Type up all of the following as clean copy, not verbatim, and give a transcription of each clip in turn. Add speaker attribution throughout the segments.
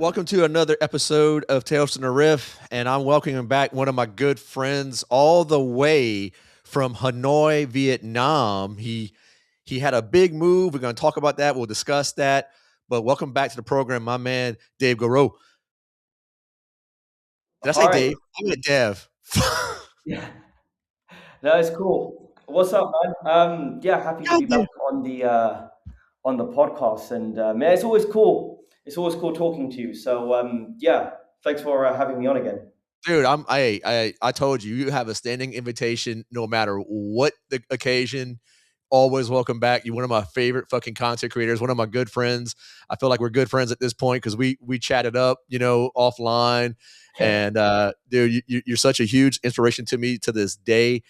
Speaker 1: Welcome to another episode of Tales from the Riff, and I'm welcoming back one of my good friends all the way from Hanoi, Vietnam. He had a big move. We're going to talk about that. We'll discuss that. But welcome back to the program, my man, Dave Gohil. Did I say
Speaker 2: Hi.
Speaker 1: Dave? I meant Dev.
Speaker 2: Yeah. No, it's cool. What's up, man? Yeah, happy to
Speaker 1: God
Speaker 2: be back
Speaker 1: damn.
Speaker 2: on the podcast, and yeah, it's always cool. It's always cool talking to you. So yeah, thanks for having me on again.
Speaker 1: Dude, I told you, you have a standing invitation no matter what the occasion. Always welcome back. You're one of my favorite fucking content creators, one of my good friends. I feel like we're good friends at this point because we chatted up, offline.
Speaker 2: Yeah.
Speaker 1: And dude, you're such a huge inspiration to me to this day.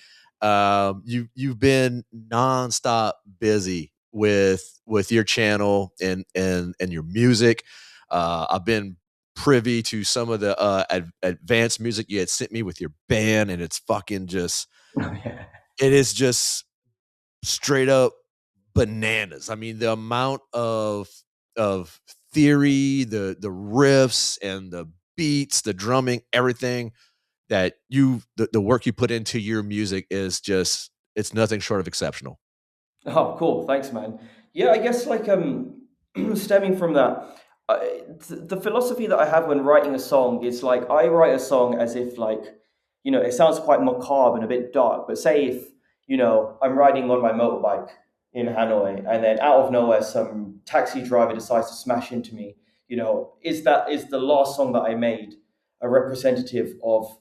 Speaker 1: You've been nonstop busy with your channel and your music. I've been privy to some of the advanced music you had sent me with your band, and it's fucking just
Speaker 2: Yeah.
Speaker 1: it is just straight up bananas. I mean, the amount of theory, the riffs and the beats, the drumming, everything that the work you put into your music is just it's nothing short of exceptional.
Speaker 2: Oh, cool. Thanks, man. Yeah, I guess stemming from that, the philosophy that I have when writing a song is like I write a song as if it sounds quite macabre and a bit dark, but say if I'm riding on my motorbike in Hanoi and then out of nowhere some taxi driver decides to smash into me, is the last song that I made a representative of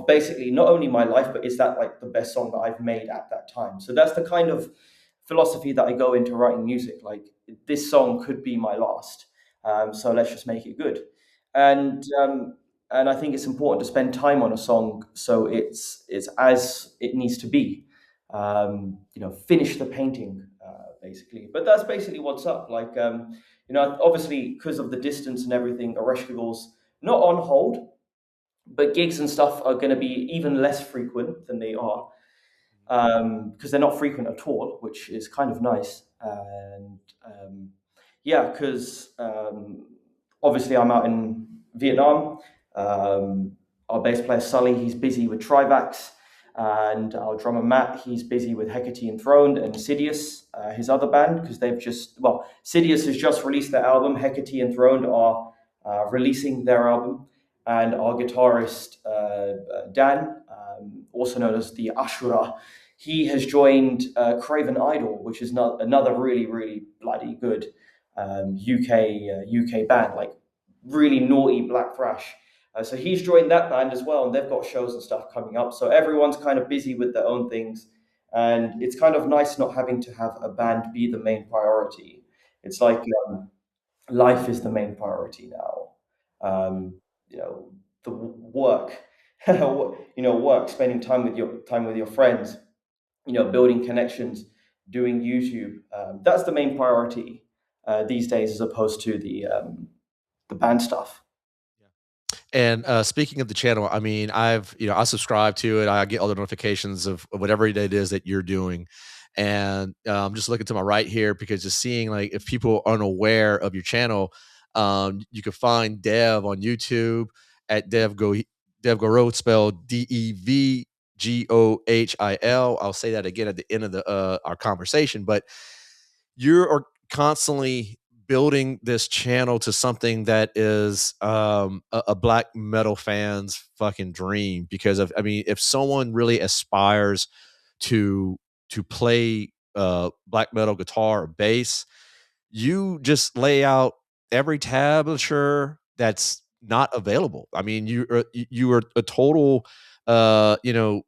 Speaker 2: basically not only my life, but is that like the best song that I've made at that time? So that's the kind of philosophy that I go into writing music. Like this song could be my last, so let's just make it good. And I think it's important to spend time on a song so it's as it needs to be. Finish the painting, basically. But that's basically what's up. Obviously because of the distance and everything, Areshkagal's not on hold, but gigs and stuff are going to be even less frequent than they are because they're not frequent at all, which is kind of nice. And yeah, because obviously I'm out in Vietnam. Um, our bass player Sully, he's busy with Trivax, and our drummer Matt, he's busy with Hecate Enthroned and Sidious, his other band, because Sidious has just released their album. Hecate Enthroned are releasing their album, and our guitarist Dan, also known as the Ashura, he has joined Craven Idol, which is another really, really bloody good UK band, like really naughty black thrash. So he's joined that band as well, and they've got shows and stuff coming up. So everyone's kind of busy with their own things, and it's kind of nice not having to have a band be the main priority. It's like life is the main priority now. You know, the work, work, spending time with your friends, building connections, doing YouTube. That's the main priority these days, as opposed to the band stuff.
Speaker 1: And speaking of the channel, I mean, I subscribe to it. I get all the notifications of whatever it is that you're doing. And I'm just looking to my right here because just seeing like if people are unaware of your channel, you can find Dev on YouTube at Dev Gohil, spelled DevGohil. I'll say that again at the end of the our conversation. But you are constantly building this channel to something that is a black metal fan's fucking dream because of I mean if someone really aspires to play black metal guitar or bass, you just lay out every tablature that's not available. I mean you are a total fucking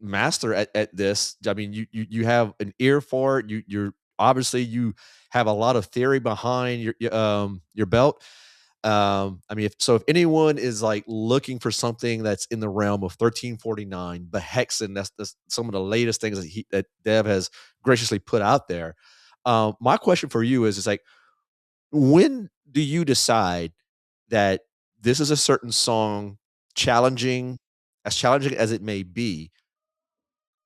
Speaker 1: master at this. I mean, you have an ear for it. You're obviously you have a lot of theory behind your belt. I mean, if anyone is like looking for something that's in the realm of 1349, the hexen, that's some of the latest things that Dev has graciously put out there. My question for you is like, when do you decide that this is a certain song challenging as it may be,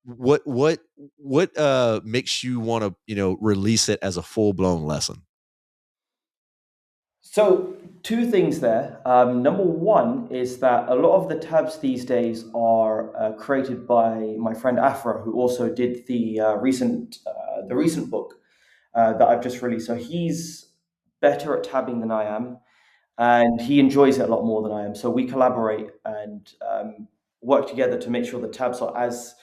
Speaker 1: what what what makes you wanna, release it as a full-blown lesson?
Speaker 2: So, two things there. Number one is that a lot of the tabs these days are created by my friend Afra, who also did the recent book that I've just released. So he's better at tabbing than I am, and he enjoys it a lot more than I am. So we collaborate and work together to make sure the tabs are as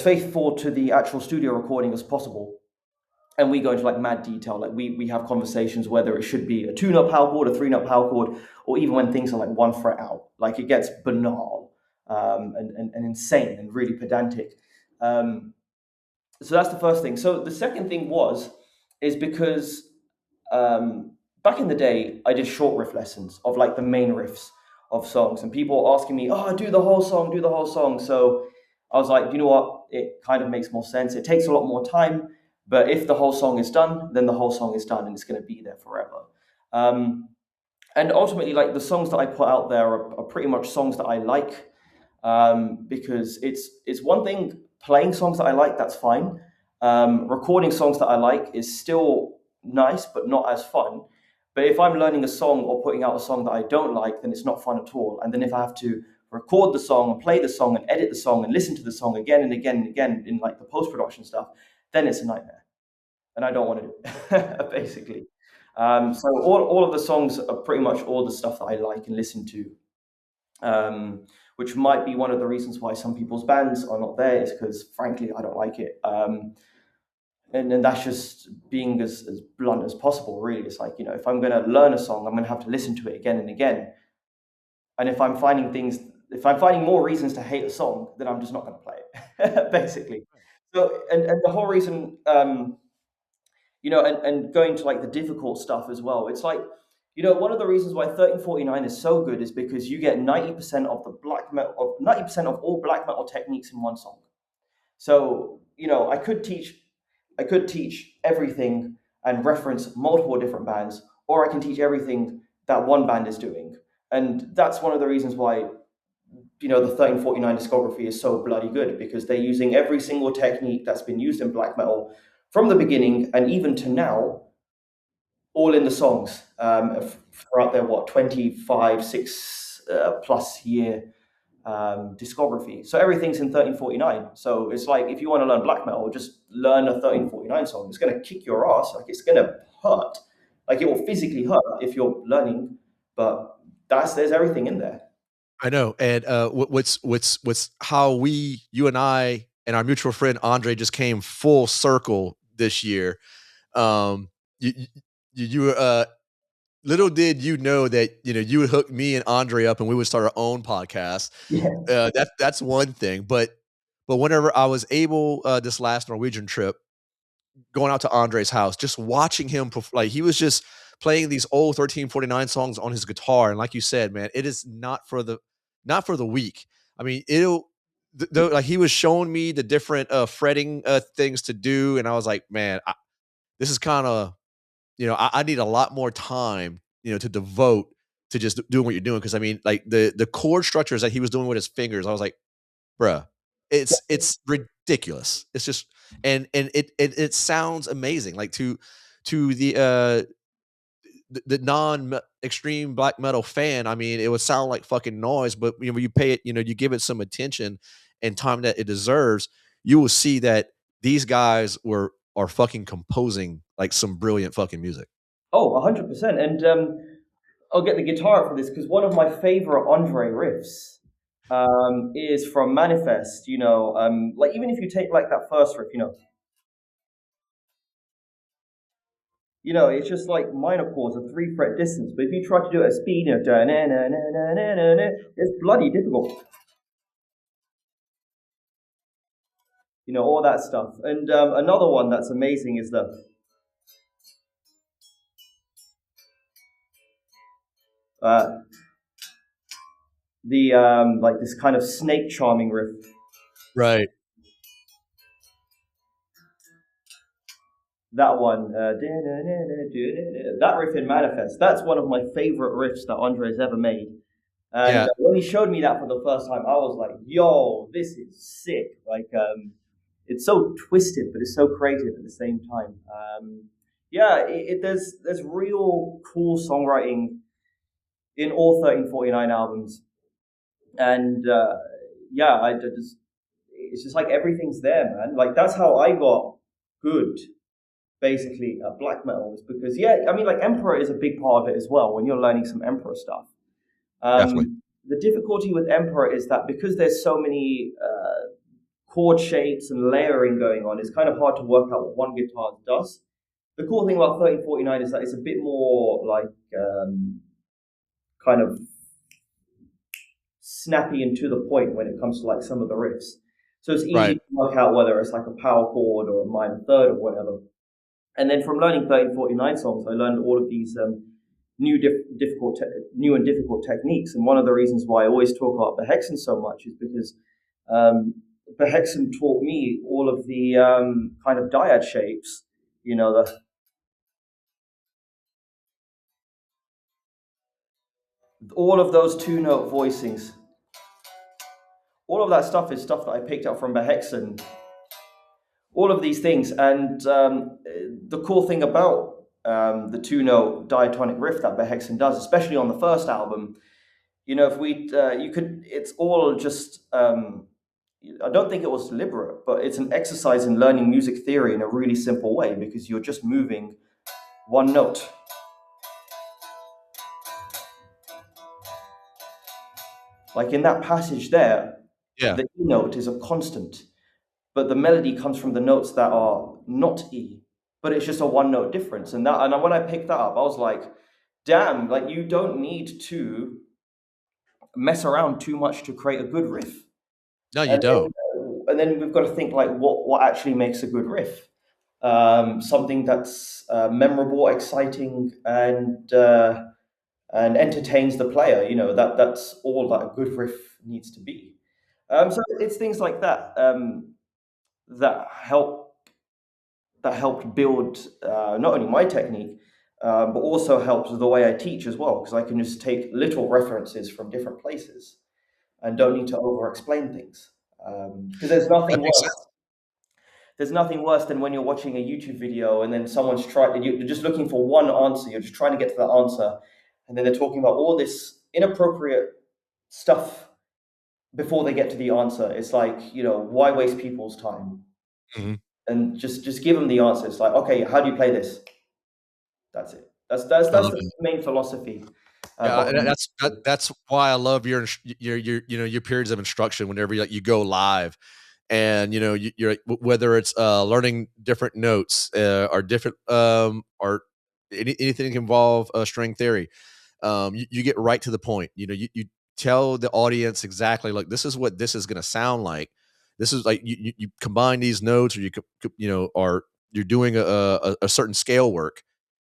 Speaker 2: faithful to the actual studio recording as possible. And we go into like mad detail. Like we have conversations whether it should be a two-note power chord, a three-note power chord, or even when things are like one fret out. Like it gets banal and insane and really pedantic. Um, so that's the first thing. So the second thing is because back in the day, I did short riff lessons of like the main riffs of songs, and people were asking me, "Oh, do the whole song, do the whole song." So I was like, you know what? It kind of makes more sense. It takes a lot more time, but if the whole song is done, then the whole song is done, and it's going to be there forever. Um, and ultimately, like the songs that I put out there are pretty much songs that I like, because it's one thing playing songs that I like, that's fine. Recording songs that I like is still nice, but not as fun. But if I'm learning a song or putting out a song that I don't like, then it's not fun at all. And then if I have to record the song and play the song and edit the song and listen to the song again and again and again in like the post production stuff, then it's a nightmare, and I don't want to do it basically. So all of the songs are pretty much all the stuff that I like and listen to, which might be one of the reasons why some people's bands are not there, is because frankly I don't like it. And that's just being as blunt as possible, really. It's like, if I'm going to learn a song, I'm going to have to listen to it again and again. And if I'm finding more reasons to hate a song, then I'm just not going to play it, basically. So, and the whole reason, and going to like the difficult stuff as well. It's like, one of the reasons why 1349 is so good is because you get 90% of the black metal, of 90% of all black metal techniques in one song. So, I could teach everything and reference multiple different bands, or I can teach everything that one band is doing. And that's one of the reasons why, the 1349 discography is so bloody good, because they're using every single technique that's been used in black metal from the beginning and even to now, all in the songs, throughout their 25, 6 plus year discography. So everything's in 1349. So it's like, if you want to learn black metal, just learn a 1349 song. It's going to kick your ass. Like, it's going to hurt. Like, it will physically hurt if you're learning, but there's everything in there.
Speaker 1: I know, and what's how you and I and our mutual friend Andre just came full circle this year. Um, you little did you know that you would hook me and Andre up, and we would start our own podcast.
Speaker 2: Yeah.
Speaker 1: That's one thing, but whenever I was able, this last Norwegian trip, going out to Andre's house, just watching him like he was just playing these old 1349 songs on his guitar, and like you said, man, it is not for the weak. I mean, like he was showing me the different fretting things to do, and I was like, man, this is kind of I need a lot more time to devote to just doing what you're doing, because I mean, like the chord structures that he was doing with his fingers, I was like, bruh, it's ridiculous. It's just and it sounds amazing. Like to the non extreme black metal fan, I mean, it would sound like fucking noise, but when you pay it, you give it some attention and time that it deserves, you will see that these guys are fucking composing like some brilliant fucking music.
Speaker 2: Oh, 100%. And I'll get the guitar for this, because one of my favorite Andre riffs is from Manifest. Like, even if you take like that first riff, it's just like minor chords, a 3 fret distance. But if you try to do it at speed, it's bloody difficult. All that stuff. And another one that's amazing is uh, the like this kind of snake charming riff.
Speaker 1: Right.
Speaker 2: That one, that riff in Manifest. That's one of my favorite riffs that Andre's ever made. And
Speaker 1: Yeah.
Speaker 2: when he showed me that for the first time, I was like, "Yo, this is sick!" Like, it's so twisted, but it's so creative at the same time. Yeah, there's real cool songwriting in all 1349 albums, and yeah, just it's just like everything's there, man. Like that's how I got good, basically, at black metal, is because yeah, I mean, like Emperor is a big part of it as well. When you're learning some Emperor stuff,
Speaker 1: Definitely.
Speaker 2: the difficulty with Emperor is that because there's so many chord shapes and layering going on, it's kind of hard to work out what one guitar does. The cool thing about 1349 is that it's a bit more like kind of snappy and to the point when it comes to like some of the riffs. So it's easy
Speaker 1: Right.
Speaker 2: to work out whether it's like a power chord or a minor third or whatever. And then from learning 1349 songs, I learned all of these new and difficult techniques. And one of the reasons why I always talk about Behexen so much is because um, Behexen taught me all of the kind of dyad shapes. You know, all of those two note voicings. All of that stuff is stuff that I picked up from Behexen. All of these things, and the cool thing about the two note diatonic riff that Behexen does, especially on the first album, you know, if we you could, it's all just. I don't think it was deliberate, but it's an exercise in learning music theory in a really simple way because you're just moving one note. Like in that passage there,
Speaker 1: Yeah.
Speaker 2: the E note is a constant, but the melody comes from the notes that are not E, but it's just a one note difference. And when I picked that up, I was like, damn, like you don't need to mess around too much to create a good riff.
Speaker 1: No, you
Speaker 2: And
Speaker 1: don't.
Speaker 2: then we've got to think like what actually makes a good riff. Something that's memorable, exciting, and entertains the player. You know that's all that a good riff needs to be. So it's things like that that helped build not only my technique, but also helps the way I teach as well, because I can just take little references from different places and don't need to over-explain things. Because
Speaker 1: That makes sense.
Speaker 2: there's nothing worse than when you're watching a YouTube video and then someone's trying, you're just looking for one answer, you're just trying to get to that answer, and then they're talking about all this inappropriate stuff before they get to the answer. It's like, you know, why waste people's time?
Speaker 1: Mhm.
Speaker 2: And just give them the answer. It's like, okay, how do you play this? That's it.
Speaker 1: I
Speaker 2: That's
Speaker 1: love
Speaker 2: the
Speaker 1: it.
Speaker 2: main philosophy
Speaker 1: Yeah, and
Speaker 2: behind it.
Speaker 1: that's why I love your you know, your periods of instruction whenever you go live. And, you know, you're like, whether it's, learning different notes, or different, or anything involve, string theory, you get right to the point. You know, you tell the audience exactly like this is what this is going to sound like. This is like you combine these notes, or you know, or you're doing a certain scale work,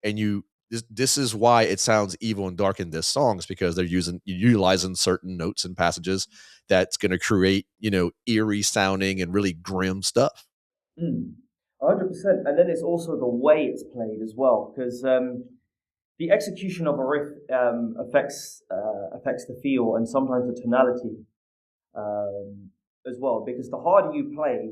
Speaker 1: and this is why it sounds evil and dark in this song is because they're utilizing certain notes and passages that's going to create, you know, eerie sounding and really grim stuff.
Speaker 2: 100%. And then it's also the way it's played as well, because the execution of a riff affects the feel and sometimes the tonality as well. Because the harder you play,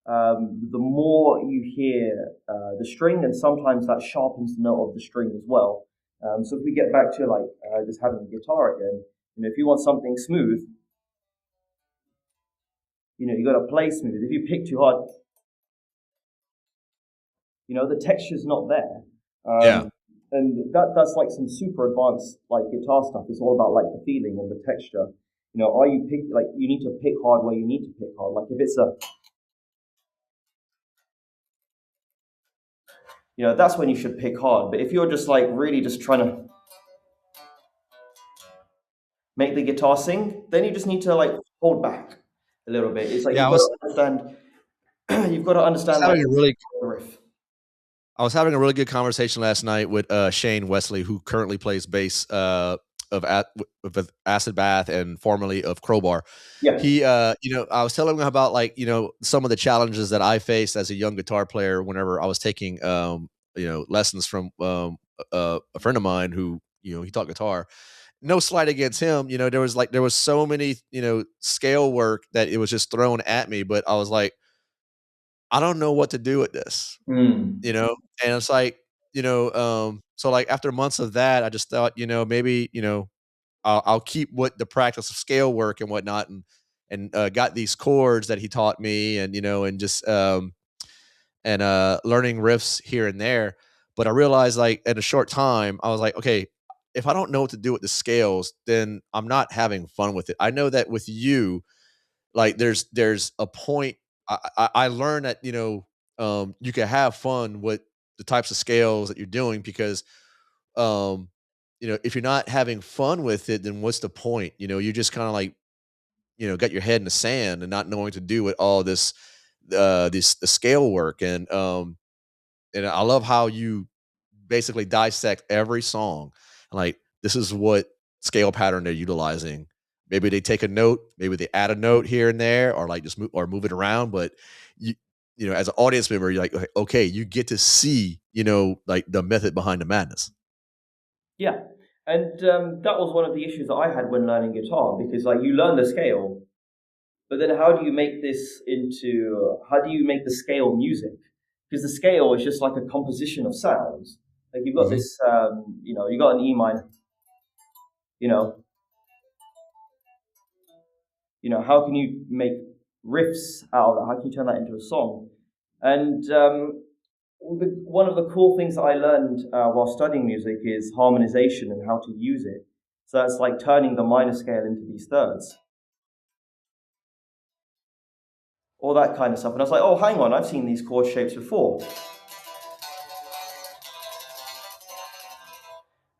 Speaker 2: the more you hear the string, and sometimes that sharpens the note of the string as well. So if we get back to like just having a guitar again, you know, if you want something smooth, you know, you got to play smooth. If you pick too hard, you know, the texture's not there.
Speaker 1: Yeah.
Speaker 2: And that's like some super advanced like guitar stuff. It's all about like the feeling and the texture. You know, are you pick like you need to pick hard where you need to pick hard. Like if it's a, you know, that's when you should pick hard. But if you're just like really just trying to make the guitar sing, then you just need to like hold back a little bit. It's like
Speaker 1: Yeah,
Speaker 2: you've got to understand. You've got to
Speaker 1: was
Speaker 2: understand like
Speaker 1: having a really
Speaker 2: the riff.
Speaker 1: I was having a really good conversation last night with, Shane Wesley, who currently plays bass, with Acid Bath and formerly of Crowbar.
Speaker 2: Yeah.
Speaker 1: He, you know, I was telling him about, like, you know, some of the challenges that I faced as a young guitar player whenever I was taking, you know, lessons from, a friend of mine who, you know, he taught guitar. No slight against him, you know, there was so many, you know, scale work that it was just thrown at me, but I was like, "I don't know what to do with this,"
Speaker 2: Mm.
Speaker 1: you know? And it's like so like after months of that, I just thought, maybe, I'll keep what the practice of scale work and whatnot, and got these chords that he taught me, and and just learning riffs here and there. But I realized, like, in a short time, I was like, okay, if I don't know what to do with the scales, then I'm not having fun with it. I know that with you, like, there's a point. I learned that you can have fun with the types of scales that you're doing, because um if you're not having fun with it, then what's the point? You're just kind of like, got your head in the sand and not knowing to do with all this the scale work. And I love how you basically dissect every song. Like, this is what scale pattern they're utilizing. Maybe they take a note, maybe they add a note here and there, or like just move it around. But you, as an audience member, you're like, okay, you get to see, like the method behind the madness.
Speaker 2: Yeah. And that was one of the issues that I had when learning guitar, because like you learn the scale, but then how do you make the scale music? Because the scale is just like a composition of sounds. Like you've got
Speaker 1: Hmm.
Speaker 2: this, you got an E minor, you know, how can you make riffs out of that? How can you turn that into a song? And one of the cool things that I learned while studying music is harmonization and how to use it. So that's like turning the minor scale into these thirds, all that kind of stuff. And I was like, oh, hang on, I've seen these chord shapes before.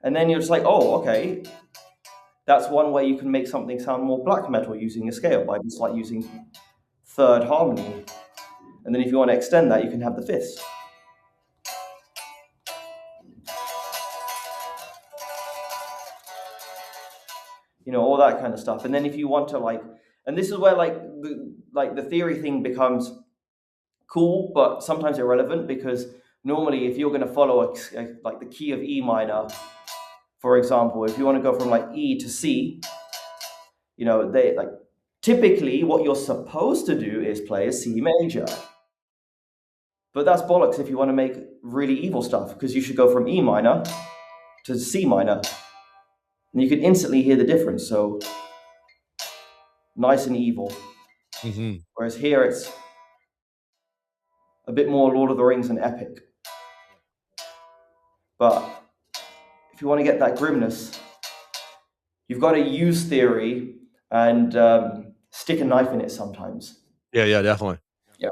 Speaker 2: And then you're just like, oh, okay, that's one way you can make something sound more black metal using a scale, by just like using third harmony. And then if you want to extend that, you can have the fifths. All that kind of stuff. And then if you want to like, and this is where like the theory thing becomes cool, but sometimes irrelevant, because normally if you're going to follow like the key of E minor, for example, if you want to go from like E to C, they like typically what you're supposed to do is play a C major. But that's bollocks if you want to make really evil stuff, because you should go from E minor to C minor, and you can instantly hear the difference. So nice and evil.
Speaker 1: Hmm.
Speaker 2: Whereas here it's a bit more Lord of the Rings and epic. But if you want to get that grimness, you've got to use theory and stick a knife in it sometimes.
Speaker 1: Yeah, yeah, definitely.
Speaker 2: Yeah.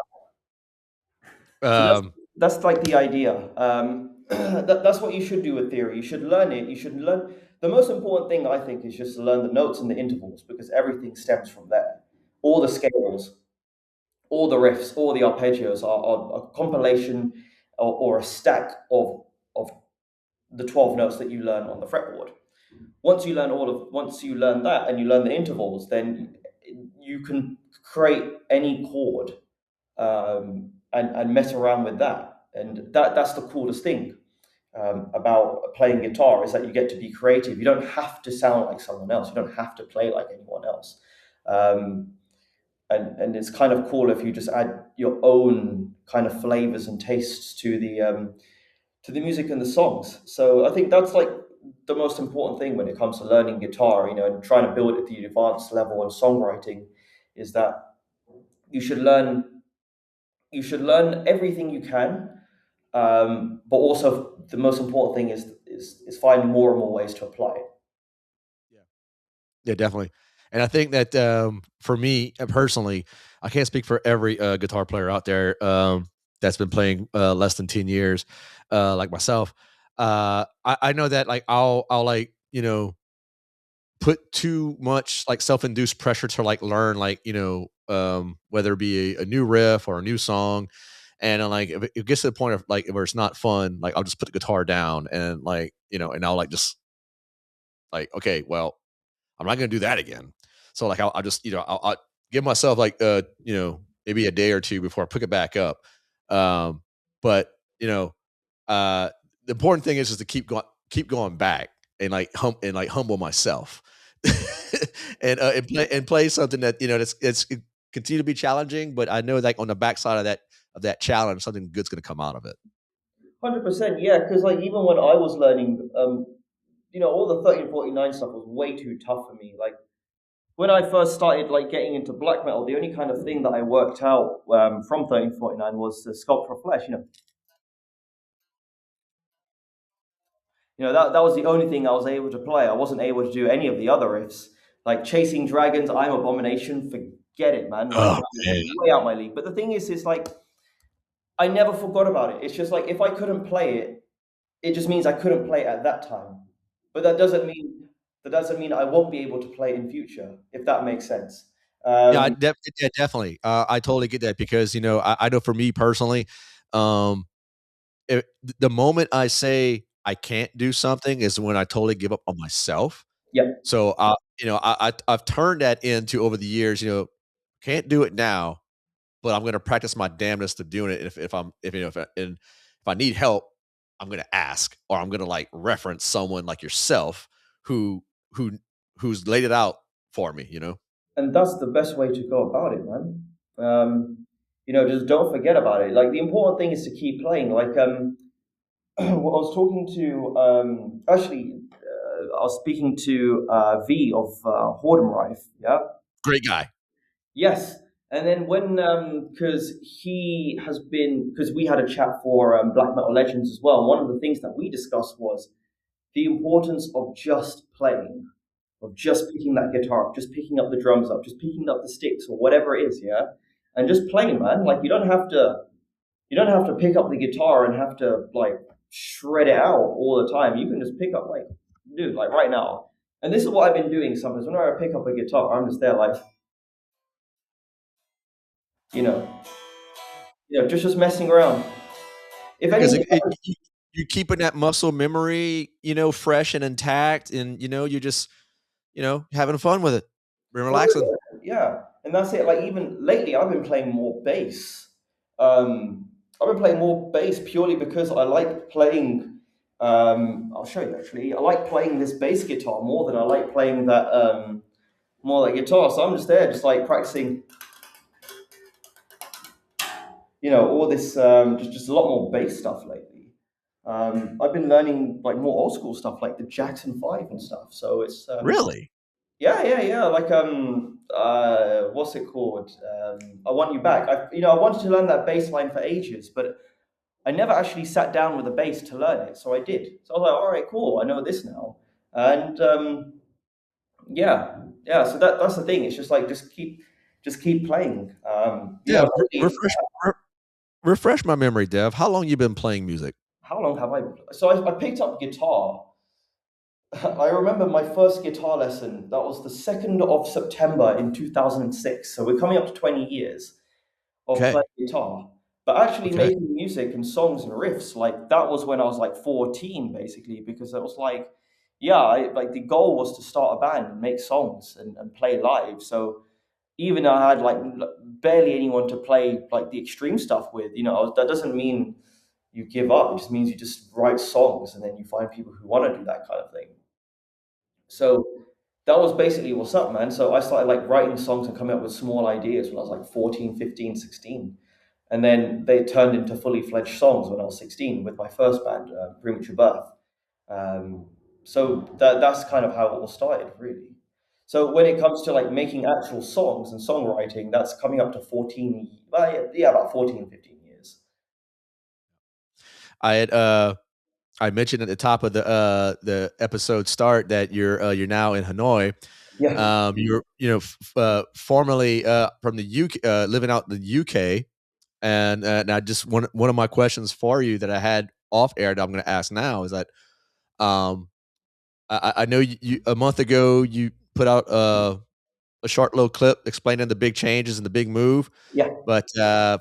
Speaker 2: So that's
Speaker 1: Um,
Speaker 2: that's like the idea. That's what you should do with theory. You should learn it. You should learn. The most important thing I think is just to learn the notes and the intervals, because everything stems from there. All the scales, all the riffs, all the arpeggios are a compilation, or a stack of the 12 notes that you learn on the fretboard. Once you learn that and you learn the intervals, then you can create any chord, and mess around with that. And that's the coolest thing about playing guitar, is that you get to be creative. You don't have to sound like someone else. You don't have to play like anyone else. Um, and it's kind of cool if you just add your own kind of flavors and tastes to the music and the songs. So I think that's like the most important thing when it comes to learning guitar, and trying to build it at the advanced level in songwriting, is that you should learn everything you can, but also the most important thing is finding more and more ways to apply it.
Speaker 1: yeah. Yeah, definitely. And I think that, for me, personally, I can't speak for every, guitar player out there, that's been playing, less than 10 years, like myself. I know that, like, I'll, like, put too much, like, self-induced pressure to, like, learn, like, whether it be a new riff or a new song. And I'm like, if it gets to the point of, like, where it's not fun, like, I'll just put the guitar down, and, like, and I'll, like, just, like, okay, well, I'm not gonna do that again. So, like, I'll just, I'll give myself, like, maybe a day or 2 before I pick it back up. Um, but, uh, the important thing is to keep going back, and, like, humble myself. And play something that, it continue to be challenging, but I know, like, on the backside of that challenge, something good's gonna come out of it.
Speaker 2: 100%, yeah. Because like even when I was learning, all the 1349 stuff was way too tough for me. Like when I first started like getting into black metal, the only kind of thing that I worked out from 1349 was the sculpt for flesh. That was the only thing I was able to play. I wasn't able to do any of the other riffs. Like Chasing Dragons, I'm Abomination, forget it, man. Like
Speaker 1: Oh
Speaker 2: that was
Speaker 1: man.
Speaker 2: way out my league. But the thing is like I never forgot about it. It's just like if I couldn't play it, it just means I couldn't play it at that time. But that doesn't mean I won't be able to play in future, if that makes sense.
Speaker 1: Yeah,
Speaker 2: Um,
Speaker 1: yeah, definitely. I totally get that because I know for me personally, um, the moment I say I can't do something is when I totally give up on myself.
Speaker 2: yeah.
Speaker 1: So, I've turned that into over the years. Can't do it now, but I'm gonna practice my damnness to doing it. If I'm if you know if I need help, I'm gonna ask, or I'm gonna like reference someone like yourself who who who's laid it out for me.
Speaker 2: And that's the best way to go about it, man. Just don't forget about it. Like the important thing is to keep playing. Like I was talking to actually, I was speaking to V of Hordenreif. Yeah.
Speaker 1: Great guy.
Speaker 2: Yes. And then when, because we had a chat for Black Metal Legends as well. One of the things that we discussed was the importance of just playing, of just picking that guitar up, just picking up the drums up, just picking up the sticks or whatever it is, yeah, and just playing, man. Like you don't have to pick up the guitar and have to like shred it out all the time. You can just pick up like, dude, like right now. And this is what I've been doing sometimes. Whenever I pick up a guitar, I'm just there like, you know, just messing around. If
Speaker 1: Because
Speaker 2: anything,
Speaker 1: you're keeping that muscle memory, fresh and intact, and you're just having fun with it,
Speaker 2: for
Speaker 1: relaxing.
Speaker 2: real, yeah, and that's it. Like even lately, I've been playing more bass. I've been playing more bass purely because I like playing. I'll show you actually. I like playing this bass guitar more than I like playing that more like guitar. So I'm just there, just like practicing. All this just a lot more bass stuff lately. I've been learning like more old school stuff like the Jackson Five and stuff. So it's
Speaker 1: Really?
Speaker 2: yeah, yeah, yeah. Like what's it called? I Want You Back. I wanted to learn that bass line for ages, but I never actually sat down with a bass to learn it. So I did. So I was like, all right, cool. I know this now. And yeah, yeah. So that's the thing. It's just like just keep playing.
Speaker 1: Yeah.
Speaker 2: Lately,
Speaker 1: Refresh my memory, Dev. How long you been playing music?
Speaker 2: how long have I? So I picked up guitar. I remember my first guitar lesson. That was the 2nd of September in 2006. So we're coming up to 20 years of
Speaker 1: Okay.
Speaker 2: playing guitar. But actually
Speaker 1: Okay.
Speaker 2: making music and songs and riffs, like that was when I was like 14, basically, because it was like, yeah, like the goal was to start a band and make songs and play live. So even though I had like barely anyone to play like the extreme stuff with, that doesn't mean you give up. It just means you just write songs and then you find people who want to do that kind of thing. So that was basically what's up, man. So I started like writing songs and coming up with small ideas when I was like 14, 15, 16. And then they turned into fully fledged songs when I was 16 with my first band, Premature Birth. Um, so that's kind of how it all started, really. So when it comes to like making actual songs and songwriting, that's coming up to 14, well, yeah, about 14, 15 years.
Speaker 1: I had I mentioned at the top of the episode start that you're now in Hanoi.
Speaker 2: Yeah,
Speaker 1: You're formerly from the UK, living out in the UK, and I just one of my questions for you that I had off air that I'm going to ask now is that um, I know you a month ago you put out a short little clip explaining the big changes and the big move.
Speaker 2: yeah.
Speaker 1: But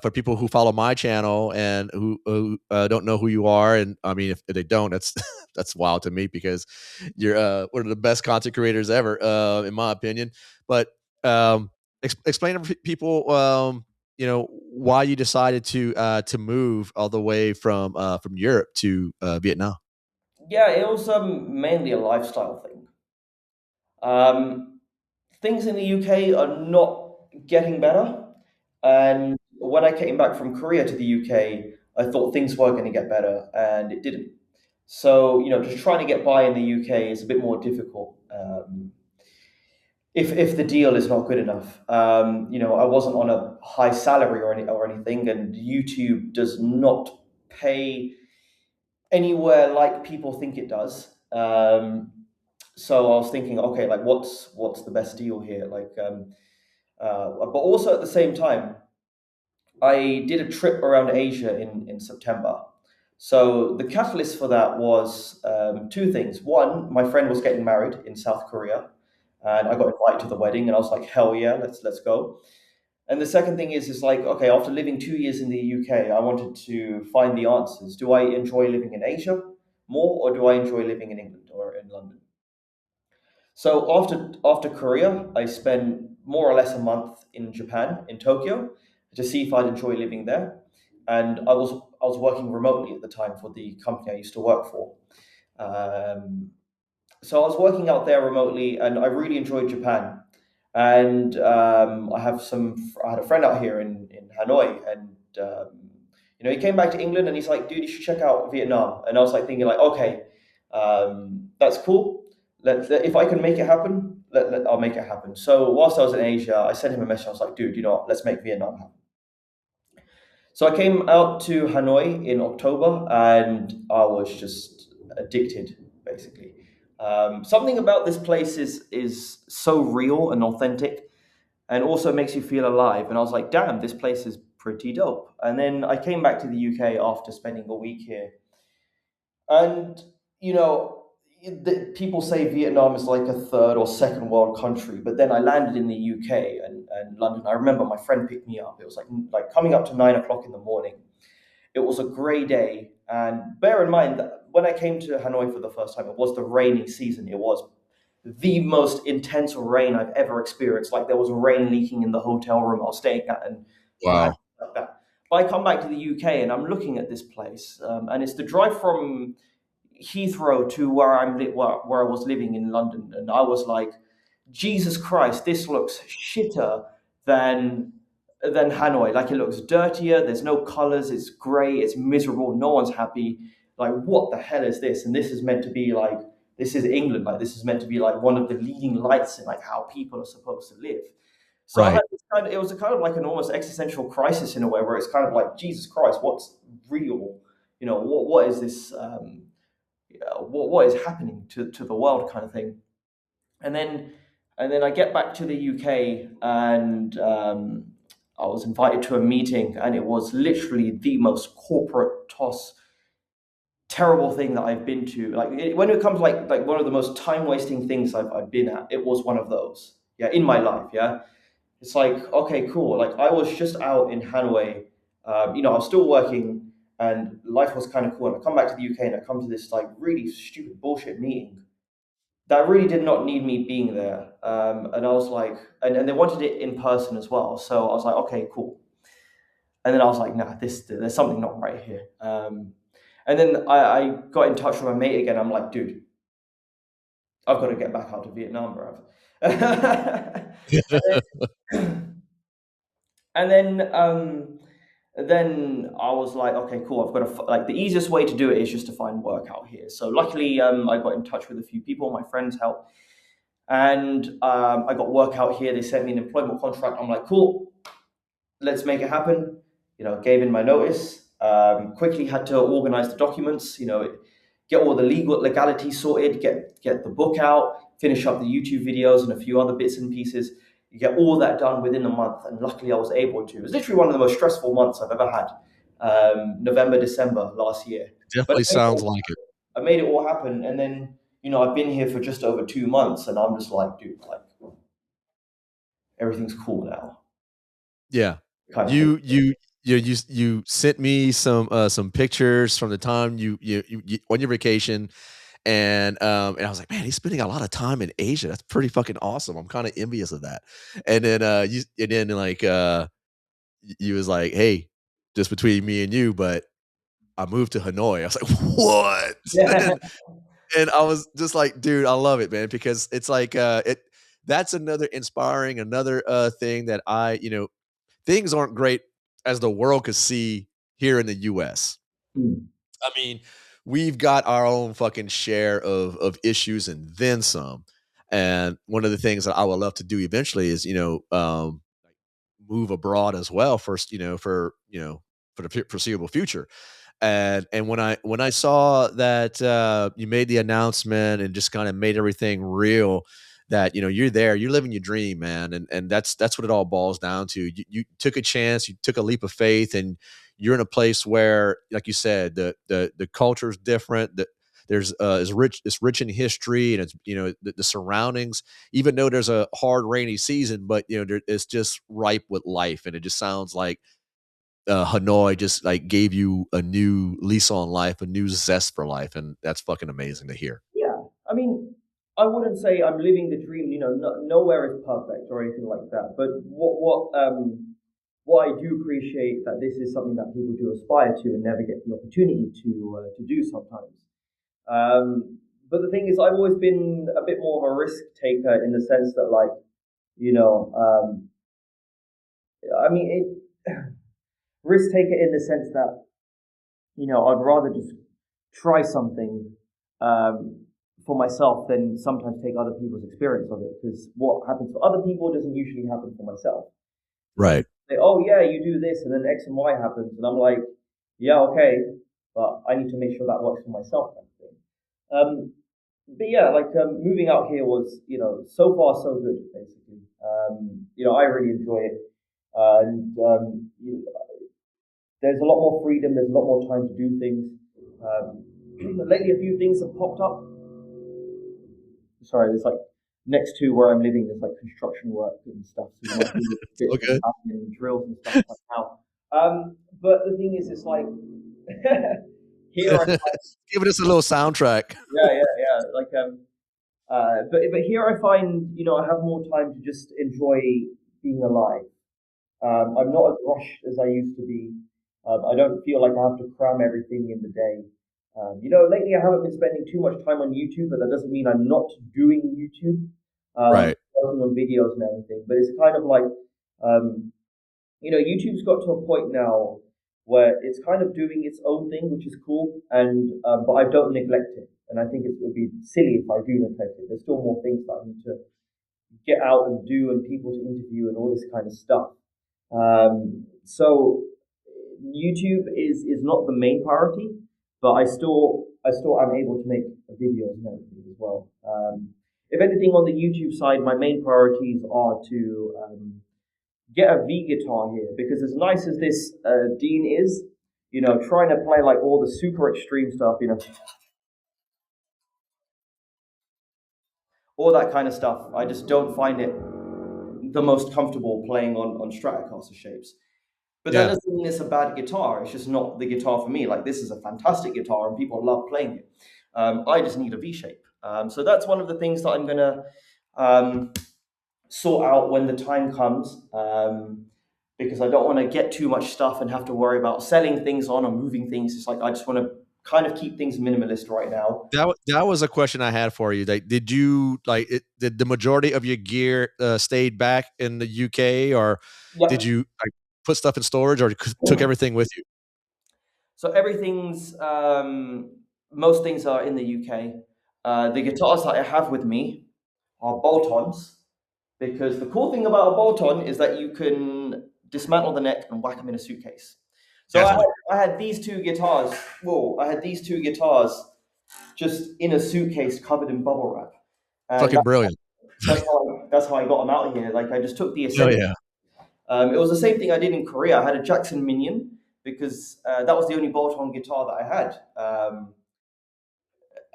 Speaker 1: for people who follow my channel and who don't know who you are, and I mean, if they don't, that's that's wild to me because you're one of the best content creators ever, in my opinion. But explain to people, why you decided to move all the way from Europe to Vietnam.
Speaker 2: Yeah, it was mainly a lifestyle thing. Um, Things in the UK are not getting better. And when I came back from Korea to the UK, I thought things were going to get better, and it didn't. So, just trying to get by in the UK is a bit more difficult. If the deal is not good enough. I wasn't on a high salary or anything, and YouTube does not pay anywhere like people think it does. So I was thinking, okay, like what's the best deal here? But also at the same time, I did a trip around Asia in September. So the catalyst for that was two things. One, my friend was getting married in South Korea, and I got invited to the wedding, and I was like, hell yeah, let's go. And the second thing is like, okay, after living 2 years in the UK, I wanted to find the answers. Do I enjoy living in Asia more, or do I enjoy living in England or in London? So after Korea, I spent more or less a month in Japan, in Tokyo, to see if I'd enjoy living there. And I was working remotely at the time for the company I used to work for. Um, so I was working out there remotely, and I really enjoyed Japan. And I had a friend out here in Hanoi, and he came back to England, and he's like, "Dude, you should check out Vietnam." And I was like thinking, like, okay, that's cool. If I can make it happen, I'll make it happen. So whilst I was in Asia, I sent him a message. I was like, "Dude, you know what? Let's make Vietnam happen." So I came out to Hanoi in October, and I was just addicted, basically. Something about this place is so real and authentic, and also makes you feel alive. And I was like, "Damn, this place is pretty dope." And then I came back to the UK after spending a week here, and you know. People say Vietnam is like a third or second world country, but then I landed in the UK and London. I remember my friend picked me up. It was like coming up to 9 o'clock in the morning. It was a grey day, and bear in mind that when I came to Hanoi for the first time, it was the rainy season. It was the most intense rain I've ever experienced. Like there was rain leaking in the hotel room I was staying at, and
Speaker 1: Wow.
Speaker 2: like that. But I come back to the UK and I'm looking at this place, and it's the drive from Heathrow to where I was living in London, and I was like, Jesus Christ, this looks shitter than Hanoi. Like it looks dirtier. There's no colors. It's grey. It's miserable. No one's happy. Like what the hell is this? And this is meant to be like this is England. Like this is meant to be like one of the leading lights in like how people are supposed to live. So I had
Speaker 1: Right.
Speaker 2: this kind of, it was a kind of like an almost existential crisis in a way, where it's kind of like Jesus Christ, what's real? What is this? What is happening to the world, kind of thing. And then I get back to the UK, and I was invited to a meeting, and it was literally the most corporate toss, terrible thing that I've been to. Like when it comes like one of the most time wasting things I've been at, it was one of those. Yeah, in my life. Yeah, it's like okay, cool. Like I was just out in Hanoi. I was still working, and life was kind of cool. And I come back to the UK, and I come to this like really stupid bullshit meeting that really did not need me being there. And I was like, and they wanted it in person as well. So I was like, okay, cool. And then I was like, nah, there's something not right here. And then I got in touch with my mate again. I'm like, dude, I've got to get back out to Vietnam, bro. and then then I was like, okay, cool. I've got to like the easiest way to do it is just to find work out here. So luckily, I got in touch with a few people. My friends helped, and I got work out here. They sent me an employment contract. I'm like, cool, let's make it happen. Gave in my notice. Quickly had to organize the documents. Get all the legalities sorted. Get the book out. Finish up the YouTube videos and a few other bits and pieces. You get all that done within a month, and luckily I was able to. It was literally one of the most stressful months I've ever had. November, December last year, but
Speaker 1: Definitely sounds like it.
Speaker 2: I made it all happen. And then I've been here for just over 2 months, and I'm just like, dude, like everything's cool now,
Speaker 1: Yeah.
Speaker 2: kind of thing.
Speaker 1: You sent me some pictures from the time you on your vacation, and I was like, "Man, he's spending a lot of time in Asia. That's pretty fucking awesome. I'm kinda envious of that." You was like, "Hey, just between me and you, but I moved to Hanoi." I was like, "What?"
Speaker 2: Yeah,
Speaker 1: And I was just like, "Dude, I love it, man," because it's like, that's another thing that things aren't great as the world could see here in the US.
Speaker 2: Mm.
Speaker 1: I mean, we've got our own fucking share of issues and then some. And one of the things that I would love to do eventually is, move abroad as well first, for the foreseeable future. And when I saw that you made the announcement and just kind of made everything real, that you're there, you're living your dream, man, and that's what it all boils down to. You took a chance, you took a leap of faith, and you're in a place where, like you said, the culture is different. There's it's rich in history, and it's the surroundings. Even though there's a hard rainy season, but it's just ripe with life, and it just sounds like Hanoi just like gave you a new lease on life, a new zest for life, and that's fucking amazing to hear.
Speaker 2: Yeah, I mean, I wouldn't say I'm living the dream. Nowhere is perfect or anything like that. But what I do appreciate that this is something that people do aspire to and never get the opportunity to do sometimes. But the thing is, I've always been a bit more of a risk taker in the sense that, like, you know, um, I mean, risk taker in the sense that I'd rather just try something for myself than sometimes take other people's experience of it. Because what happens for other people doesn't usually happen for myself.
Speaker 1: Right.
Speaker 2: Say, oh yeah, you do this, and then X and Y happens, and I'm like, yeah, okay, but I need to make sure that works for myself, kind of thing. But yeah, like moving out here was, so far so good, basically. I really enjoy it, and there's a lot more freedom. There's a lot more time to do things. Lately, a few things have popped up. Sorry, there's like next to where I'm living, there's like construction work and stuff. So you might do bits
Speaker 1: Okay.
Speaker 2: and drills and stuff like now. But the thing is, it's like here I find,
Speaker 1: Giving us a little soundtrack.
Speaker 2: yeah. Like but here I find, I have more time to just enjoy being alive. I'm not as rushed as I used to be. I don't feel like I have to cram everything in the day. Lately I haven't been spending too much time on YouTube, but that doesn't mean I'm not doing YouTube,
Speaker 1: Right.
Speaker 2: working on videos and everything. But it's kind of like, um, YouTube's got to a point now where it's kind of doing its own thing, which is cool, and but I don't neglect it. And I think it would be silly if I do neglect it. There's still more things that I need to get out and do, and people to interview, and all this kind of stuff. So YouTube is not the main priority, but I still am able to make videos and everything as well. If anything, on the YouTube side, my main priorities are to get a V guitar here, because as nice as this Dean is, trying to play like all the super extreme stuff, all that kind of stuff, I just don't find it the most comfortable playing on Stratocaster shapes. But that
Speaker 1: Yeah.
Speaker 2: doesn't mean it's a bad guitar. It's just not the guitar for me. Like, this is a fantastic guitar and people love playing it. I just need a V shape. So that's one of the things that I'm gonna um, sort out when the time comes, because I don't want to get too much stuff and have to worry about selling things on or moving things. It's like I just want to kind of keep things minimalist right now.
Speaker 1: That was a question I had for you. Like, did you like it? Did the majority of your gear stayed back in the UK, or did
Speaker 2: Yep.
Speaker 1: you like put stuff in storage, or took everything with you?
Speaker 2: So everything's most things are in the UK. The guitars that I have with me are bolt-ons, because the cool thing about a bolt-on is that you can dismantle the neck and whack them in a suitcase. So I had,
Speaker 1: Definitely.
Speaker 2: I had these two guitars. Whoa! I had these two guitars just in a suitcase covered in bubble wrap, and
Speaker 1: Fucking brilliant.
Speaker 2: that's how I got them out here. Like, I just took the
Speaker 1: Oh
Speaker 2: essential.
Speaker 1: yeah.
Speaker 2: It was the same thing I did in Korea. I had a Jackson Minion because that was the only bolt-on guitar that I had.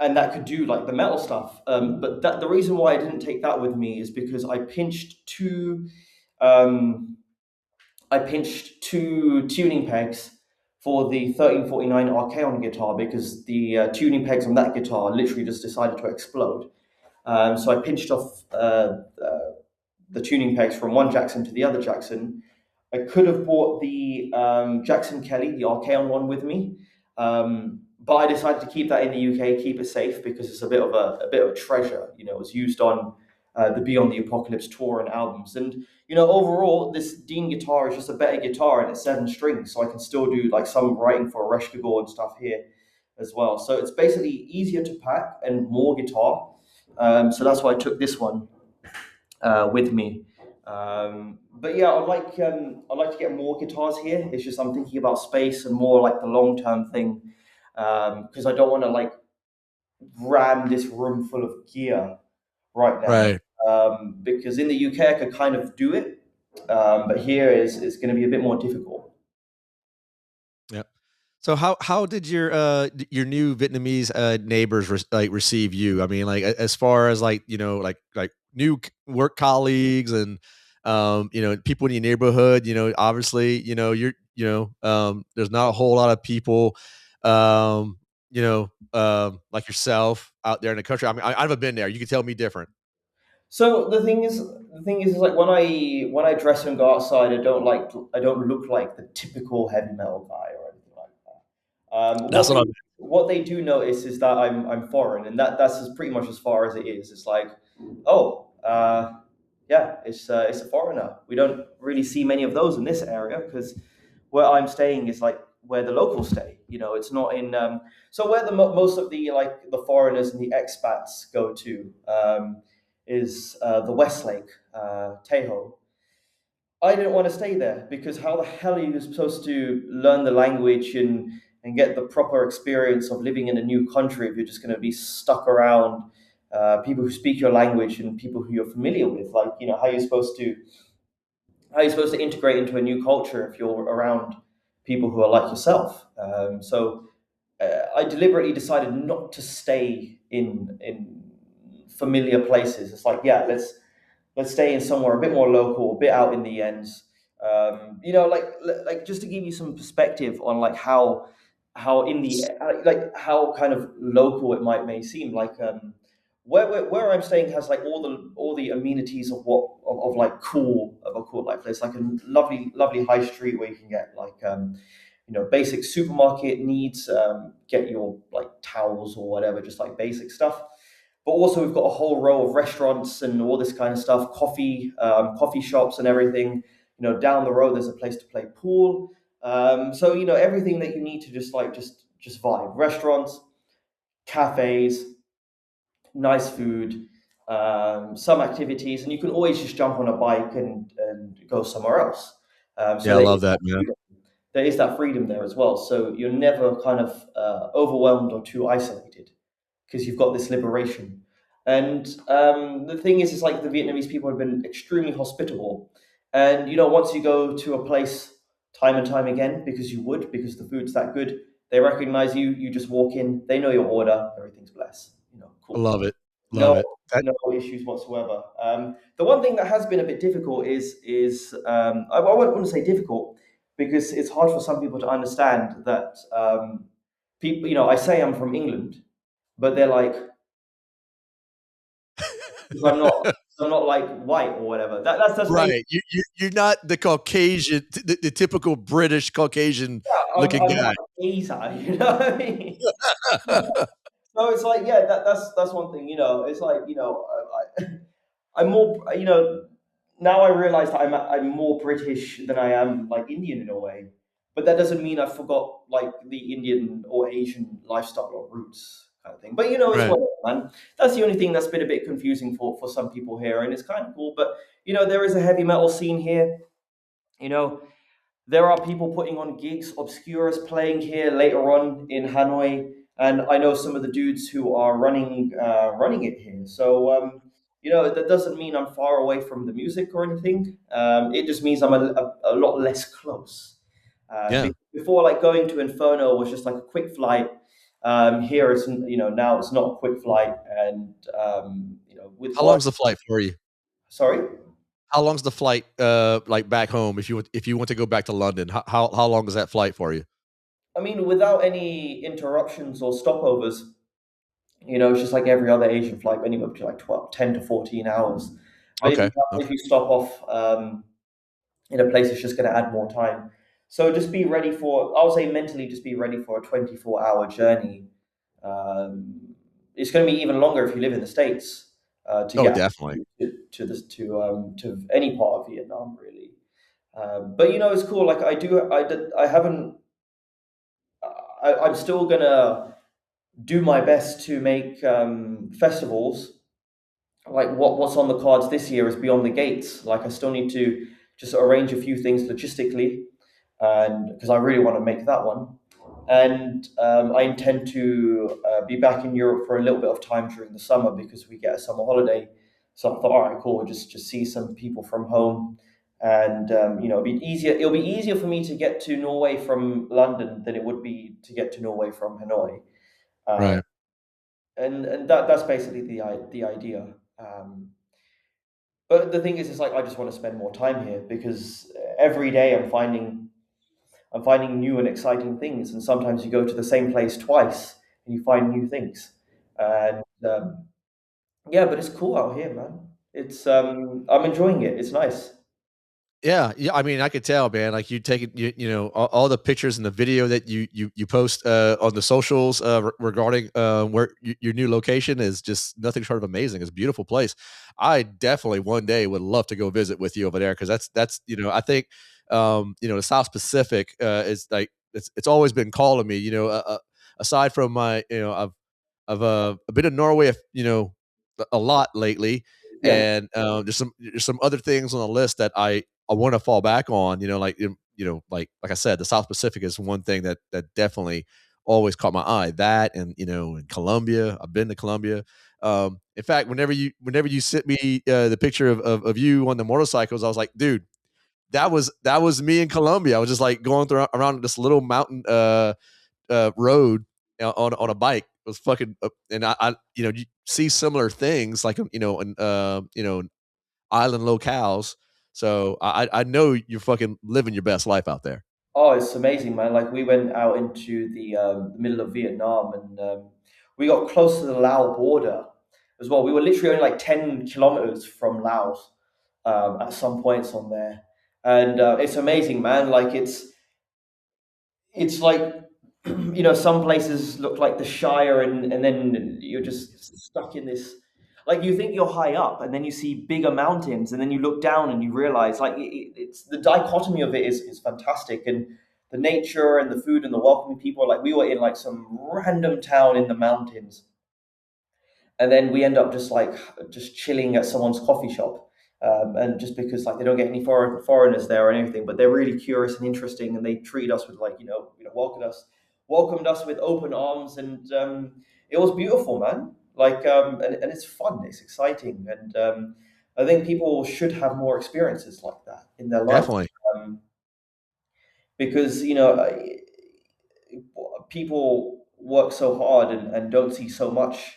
Speaker 2: And that could do like the metal stuff. But the reason why I didn't take that with me is because um, I pinched two tuning pegs for the 1349 Archeon guitar, because the tuning pegs on that guitar literally just decided to explode. So I pinched off the tuning pegs from one Jackson to the other Jackson. I could have bought the Jackson Kelly, the Archeon one, with me, but I decided to keep that in the UK, keep it safe, because it's a bit of a treasure. It was used on the Beyond the Apocalypse tour and albums. And overall, this Dean guitar is just a better guitar, and it's 7 strings, so I can still do like some writing for Resh Gabor and stuff here as well. So it's basically easier to pack and more guitar. So that's why I took this one with me. But yeah, I'd like to get more guitars here. It's just I'm thinking about space and more like the long term thing, because I don't want to like ram this room full of gear right now.
Speaker 1: Right.
Speaker 2: Because in the UK I could kind of do it, but here is going to be a bit more difficult.
Speaker 1: Yep. So how did your new Vietnamese neighbors receive you? I mean, like as far as like like new work colleagues and people in your neighborhood. Obviously, there's not a whole lot of people, um, like yourself out there in the country. I mean, I haven't been there. You can tell me different.
Speaker 2: So the thing is like when I dress and go outside, I don't look like the typical heavy metal guy or anything like that.
Speaker 1: That's what I'm.
Speaker 2: What they do notice is that I'm foreign, and that's pretty much as far as it is. It's like, oh, yeah, it's a foreigner. We don't really see many of those in this area because where I'm staying is like where the locals stay. It's not in so where most of the like the foreigners and the expats go to is the Westlake, Tejo. I didn't want to stay there because how the hell are you supposed to learn the language and get the proper experience of living in a new country if you're just going to be stuck around people who speak your language and people who you're familiar with? Like, how are you supposed to integrate into a new culture if you're around people who are like yourself? So I deliberately decided not to stay in familiar places. It's like, yeah, let's stay in somewhere a bit more local, a bit out in the ends. Like just to give you some perspective on like how in the like how kind of local it may seem. Like where I'm staying has like all the amenities of like cool of a cool life. There's like a lovely high street where you can get like basic supermarket needs, get your like towels or whatever, just like basic stuff. But also we've got a whole row of restaurants and all this kind of stuff, coffee shops and everything. Down the road there's a place to play pool. So everything that you need to just vibe. Restaurants, cafes, nice food, some activities, and you can always just jump on a bike and go somewhere else. So
Speaker 1: Yeah, I love that, man.
Speaker 2: there is that freedom there as well. So you're never kind of overwhelmed or too isolated because you've got this liberation. And the thing is, like the Vietnamese people have been extremely hospitable. And once you go to a place time and time again, because the food's that good, they recognize you. You just walk in, they know your order, everything's blessed.
Speaker 1: I
Speaker 2: Cool.
Speaker 1: love it. Love
Speaker 2: No,
Speaker 1: it. That
Speaker 2: no issues whatsoever. The one thing that has been a bit difficult is I wouldn't say difficult because it's hard for some people to understand that people. I say I'm from England, but they're like, because I'm not like white or whatever. That's me.
Speaker 1: right. You're not the Caucasian, the typical British Caucasian
Speaker 2: Yeah,
Speaker 1: looking
Speaker 2: I'm not
Speaker 1: guy.
Speaker 2: a geezer. You know what I mean? So it's like, yeah, that's one thing. It's like I'm more, now I realize that I'm more British than I am like Indian in a way. But that doesn't mean I forgot like the Indian or Asian lifestyle or roots kind of thing. But it's
Speaker 1: Right.
Speaker 2: whatever, man. That's the only thing that's been a bit confusing for some people here, and it's kind of cool. But there is a heavy metal scene here. You know, there are people putting on gigs, Obscura's playing here later on in Hanoi, and I know some of the dudes who are running it here. So that doesn't mean I'm far away from the music or anything. It just means I'm a lot less close.
Speaker 1: Yeah.
Speaker 2: Before, like going to Inferno was just like a quick flight. Here it's now it's not a quick flight, and with
Speaker 1: How
Speaker 2: work.
Speaker 1: long's the flight for you?
Speaker 2: Sorry.
Speaker 1: How long's the flight, like back home if you want to go back to London? How long is that flight for you?
Speaker 2: I mean, without any interruptions or stopovers, it's just like every other Asian flight, anywhere between like 12, 10 to 14 hours. But
Speaker 1: Okay.
Speaker 2: if
Speaker 1: Okay.
Speaker 2: you stop off in a place, it's just going to add more time. So just be ready for, I would say mentally, just be ready for a 24-hour journey. Um, it's going to be even longer if you live in the States. to
Speaker 1: Oh,
Speaker 2: get
Speaker 1: definitely.
Speaker 2: to any part of Vietnam, really. But it's cool. Like I haven't. I'm still gonna do my best to make festivals. Like what's on the cards this year is Beyond the Gates. Like I still need to just arrange a few things logistically, and because I really want to make that one. And I intend to be back in Europe for a little bit of time during the summer because we get a summer holiday. So I thought, all right, cool, just see some people from home, and it'll be easier. It'll be easier for me to get to Norway from London than it would be to get to Norway from Hanoi. Uh,
Speaker 1: Right.
Speaker 2: and that's basically the idea. But the thing is, it's like I just want to spend more time here because every day I'm finding new and exciting things, and sometimes you go to the same place twice and you find new things. And yeah, but it's cool out here, man. It's I'm enjoying it. It's nice.
Speaker 1: Yeah, yeah. I mean, I could tell, man. Like you take it, all the pictures and the video that you post on the socials regarding where your new location is just nothing short of amazing. It's a beautiful place. I definitely one day would love to go visit with you over there because that's I think the South Pacific is like it's always been calling me. Aside from my I've been to Norway, a lot lately,
Speaker 2: Yeah.
Speaker 1: and there's some other things on the list that I want to fall back on. Like I said, the South Pacific is one thing that definitely always caught my eye. That and in Colombia, I've been to Colombia. In fact, whenever you sent me the picture of you on the motorcycles, I was like, dude, that was me in Colombia. I was just like going through around this little mountain road on a bike. It was fucking, and you see similar things like in island locales. So I know you're fucking living your best life out there.
Speaker 2: Oh, it's amazing, man. Like we went out into the middle of Vietnam, and we got close to the Lao border as well. We were literally only like 10 kilometers from Laos at some points on there, and it's amazing, man. Like it's like some places look like the Shire, and then you're just stuck in this. Like you think you're high up, and then you see bigger mountains, and then you look down and you realize like it's the dichotomy of it is fantastic, and the nature and the food and the welcoming people. Like we were in like some random town in the mountains, and then we end up just chilling at someone's coffee shop, and just because like they don't get any foreigners there or anything, but they're really curious and interesting, and they treat us with like welcomed us with open arms, and it was beautiful, man. Like and it's fun, it's exciting, and I think people should have more experiences like that in their life,
Speaker 1: Definitely.
Speaker 2: um, because people work so hard and don't see so much,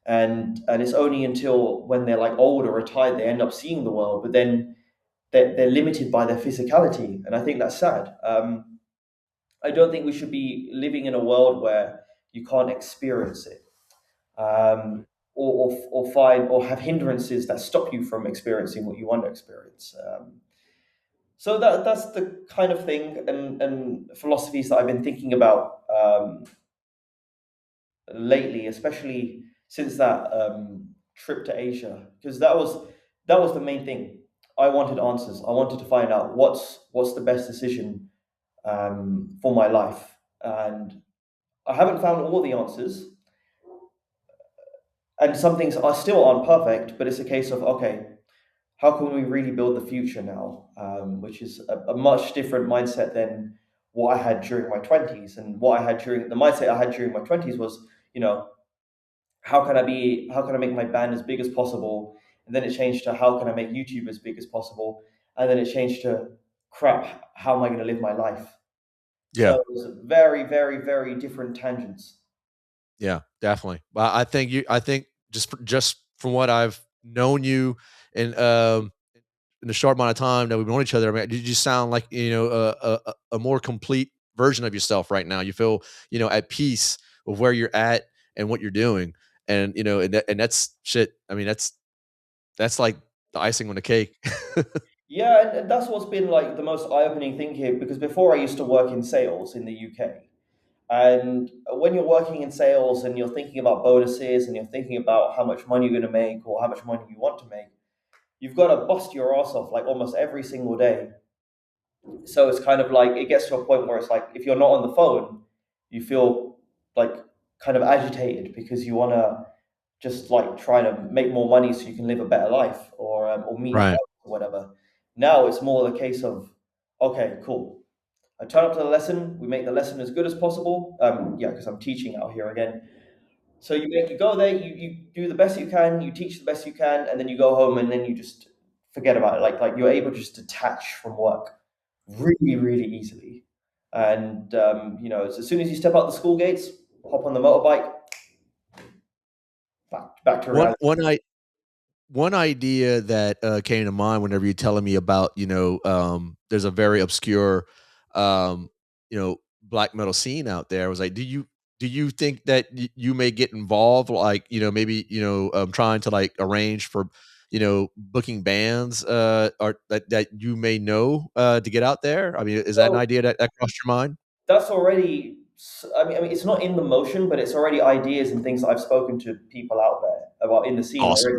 Speaker 2: and it's only until when they're like old or retired they end up seeing the world, but then they're limited by their physicality, and I think that's sad. I don't think we should be living in a world where you can't experience it, or find or have hindrances that stop you from experiencing what you want to experience. So that's the kind of thing and philosophies that I've been thinking about lately, especially since that trip to Asia, because that was the main thing. I wanted answers. I wanted to find out what's the best decision for my life, and I haven't found all the answers. And some things are still aren't perfect, but it's a case of okay, how can we really build the future now? Which is a much different mindset than what I had during my twenties, and what I had during the mindset I had during my twenties was, you know, how can I make my band as big as possible, and then it changed to how can I make YouTube as big as possible, and then it changed to crap, how am I going to live my life? So
Speaker 1: Yeah.
Speaker 2: it was very, very, very different tangents.
Speaker 1: Yeah, definitely. Well, I think just from what I've known you and in the short amount of time that we've known each other, I mean, you just sound like a more complete version of yourself right now. You feel at peace with where you're at and what you're doing, and and that's shit. I mean, that's like the icing on the cake.
Speaker 2: Yeah, and that's what's been like the most eye-opening thing here, because before I used to work in sales in the UK, And when you're working in sales and you're thinking about bonuses and you're thinking about how much money you're going to make or how much money you want to make, you've got to bust your ass off like almost every single day. So it's kind of like it gets to a point where it's like if you're not on the phone, you feel like kind of agitated because you want to just like try to make more money so you can live a better life or meet
Speaker 1: Right.
Speaker 2: friends or whatever. Now it's more the case of okay, cool. I turn up to the lesson. We make the lesson as good as possible. Yeah, because I'm teaching out here again. So you go there, you do the best you can, you teach the best you can, and then you go home and then you just forget about it. Like you're able to just detach from work really, really easily. And as soon as you step out the school gates, hop on the motorbike, back to
Speaker 1: One
Speaker 2: reality.
Speaker 1: one I One idea that, came to mind whenever you're telling me about, there's a very obscure, um, black metal scene out there. I was like, do you think that you may get involved, like, maybe, trying to, like, arrange for, booking bands, or that you may know, to get out there? I mean, is that an
Speaker 2: So
Speaker 1: idea that crossed your mind?
Speaker 2: that's already. I mean, it's not in the motion, but it's already ideas and things that I've spoken to people out there about in the scene
Speaker 1: Awesome.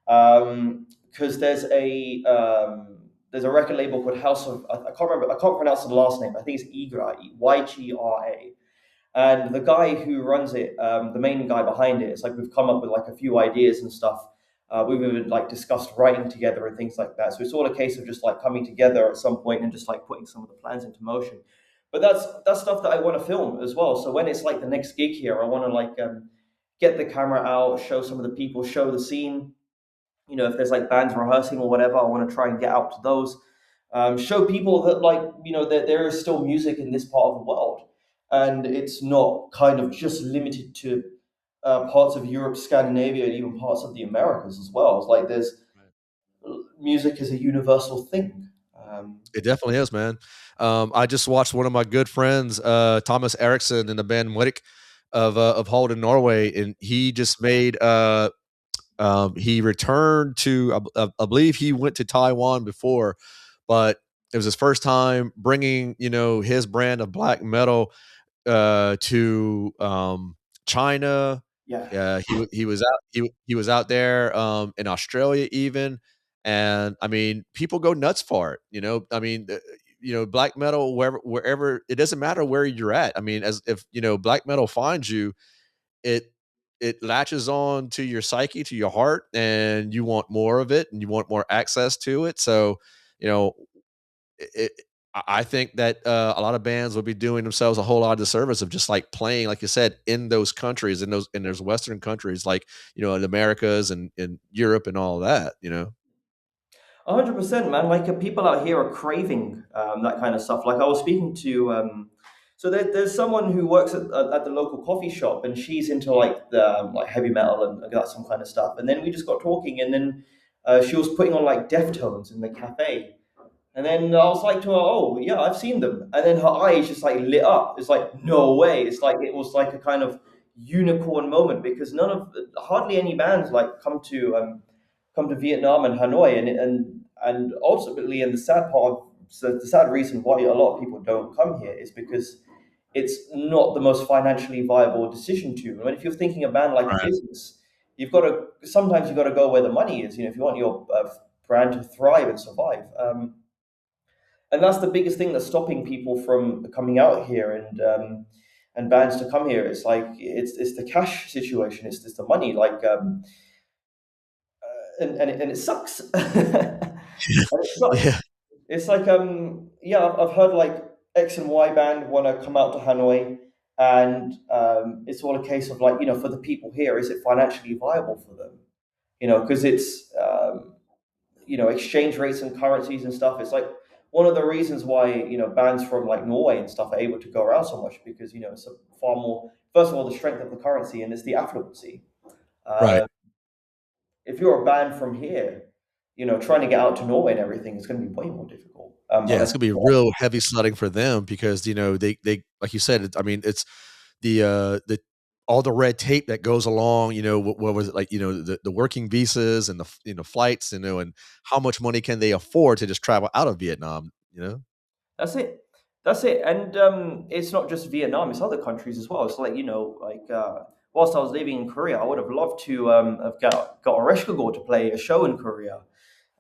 Speaker 2: already. Because there's a record label called House of I can't remember I can't pronounce the last name. I think it's Igra YGRA. And the guy who runs it, the main guy behind it, it's like we've come up with like a few ideas and stuff. We've even like discussed writing together and things like that. So it's all a case of just like coming together at some point and just like putting some of the plans into motion. But that's stuff that I want to film as well. So when it's like the next gig here, I want to like get the camera out, show some of the people, show the scene. If there's like bands rehearsing or whatever, I want to try and get out to those. Show people that like that there is still music in this part of the world, and it's not kind of just limited to parts of Europe, Scandinavia, and even parts of the Americas as well. It's like there's music is a universal thing.
Speaker 1: It definitely is, man. I just watched one of my good friends, Thomas Eriksson in the band Murik of Halden, Norway, and he just made he returned to I believe he went to Taiwan before, but it was his first time bringing, his brand of black metal to China.
Speaker 2: Yeah,
Speaker 1: He was out there in Australia even, and I mean, people go nuts for it. I mean, black metal wherever it doesn't matter where you're at. I mean, as if black metal finds you, it it latches on to your psyche, to your heart, and you want more of it, and you want more access to it. So, you know, it I think that, a lot of bands would be doing themselves a whole lot of disservice of just, like, playing, like you said, in those countries, in those Western countries, like, in Americas and in Europe and all of that.
Speaker 2: 100%, man. Like people out here are craving that kind of stuff. Like I was speaking to, so there's someone who works at the local coffee shop, and she's into like the like heavy metal and that some kind of stuff. And then we just got talking, and then she was putting on like Deftones in the cafe, and then I was like to her, "Oh, yeah, I've seen them." And then her eyes just like lit up. It's like, no way. It's like it was like a kind of unicorn moment because hardly any bands like come to Vietnam and Hanoi, and ultimately, and the sad part, so the sad reason why a lot of people don't come here is because it's not the most financially viable decision to. And if you're thinking a band like a
Speaker 1: Right.
Speaker 2: business, sometimes you've got to go where the money is. If you want your brand to thrive and survive. And that's the biggest thing that's stopping people from coming out here and bands to come here. It's like it's the cash situation. It's the money. Like and it sucks. And it sucks.
Speaker 1: Yeah.
Speaker 2: It's like yeah, I've heard like X and Y band want to come out to Hanoi, and it's all a case of like for the people here, is it financially viable for them? Because it's exchange rates and currencies and stuff. It's like one of the reasons why bands from like Norway and stuff are able to go around so much because it's a far more, first of all, the strength of the currency, and it's the affluency.
Speaker 1: Right.
Speaker 2: Uh, if you're a band from here, trying to get out to Norway and everything is going to be way more difficult.
Speaker 1: Yeah,
Speaker 2: Unless
Speaker 1: it's gonna be real heavy sledding for them because, they like you said, I mean, it's the all the red tape that goes along, what was it like, the working visas and flights, and how much money can they afford to just travel out of Vietnam?
Speaker 2: that's it. That's it, and it's not just Vietnam; it's other countries as well. It's like whilst I was living in Korea, I would have loved to have got a Reshkagor to play a show in Korea.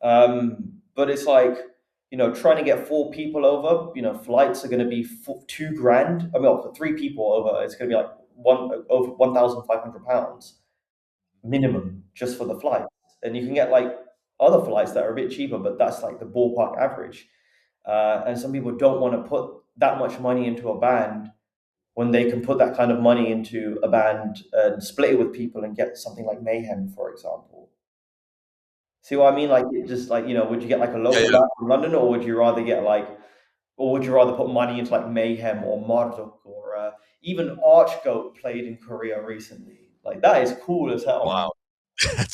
Speaker 2: But it's like trying to get four people over. Flights are going to be 2 grand. I mean, well, for three people over, it's going to be like over £1,500 minimum just for the flight. And you can get like other flights that are a bit cheaper, but that's like the ballpark average. And some people don't want to put that much money into a band when they can put that kind of money into a band and split it with people and get something like Mayhem, for example. See what I mean? Like, it just like, would you get like a
Speaker 1: Yeah,
Speaker 2: local
Speaker 1: yeah.
Speaker 2: band from London, or would you rather put money into like Mayhem or Marduk or even Archgoat played in Korea recently? Like, that is cool as hell, man.
Speaker 1: Wow.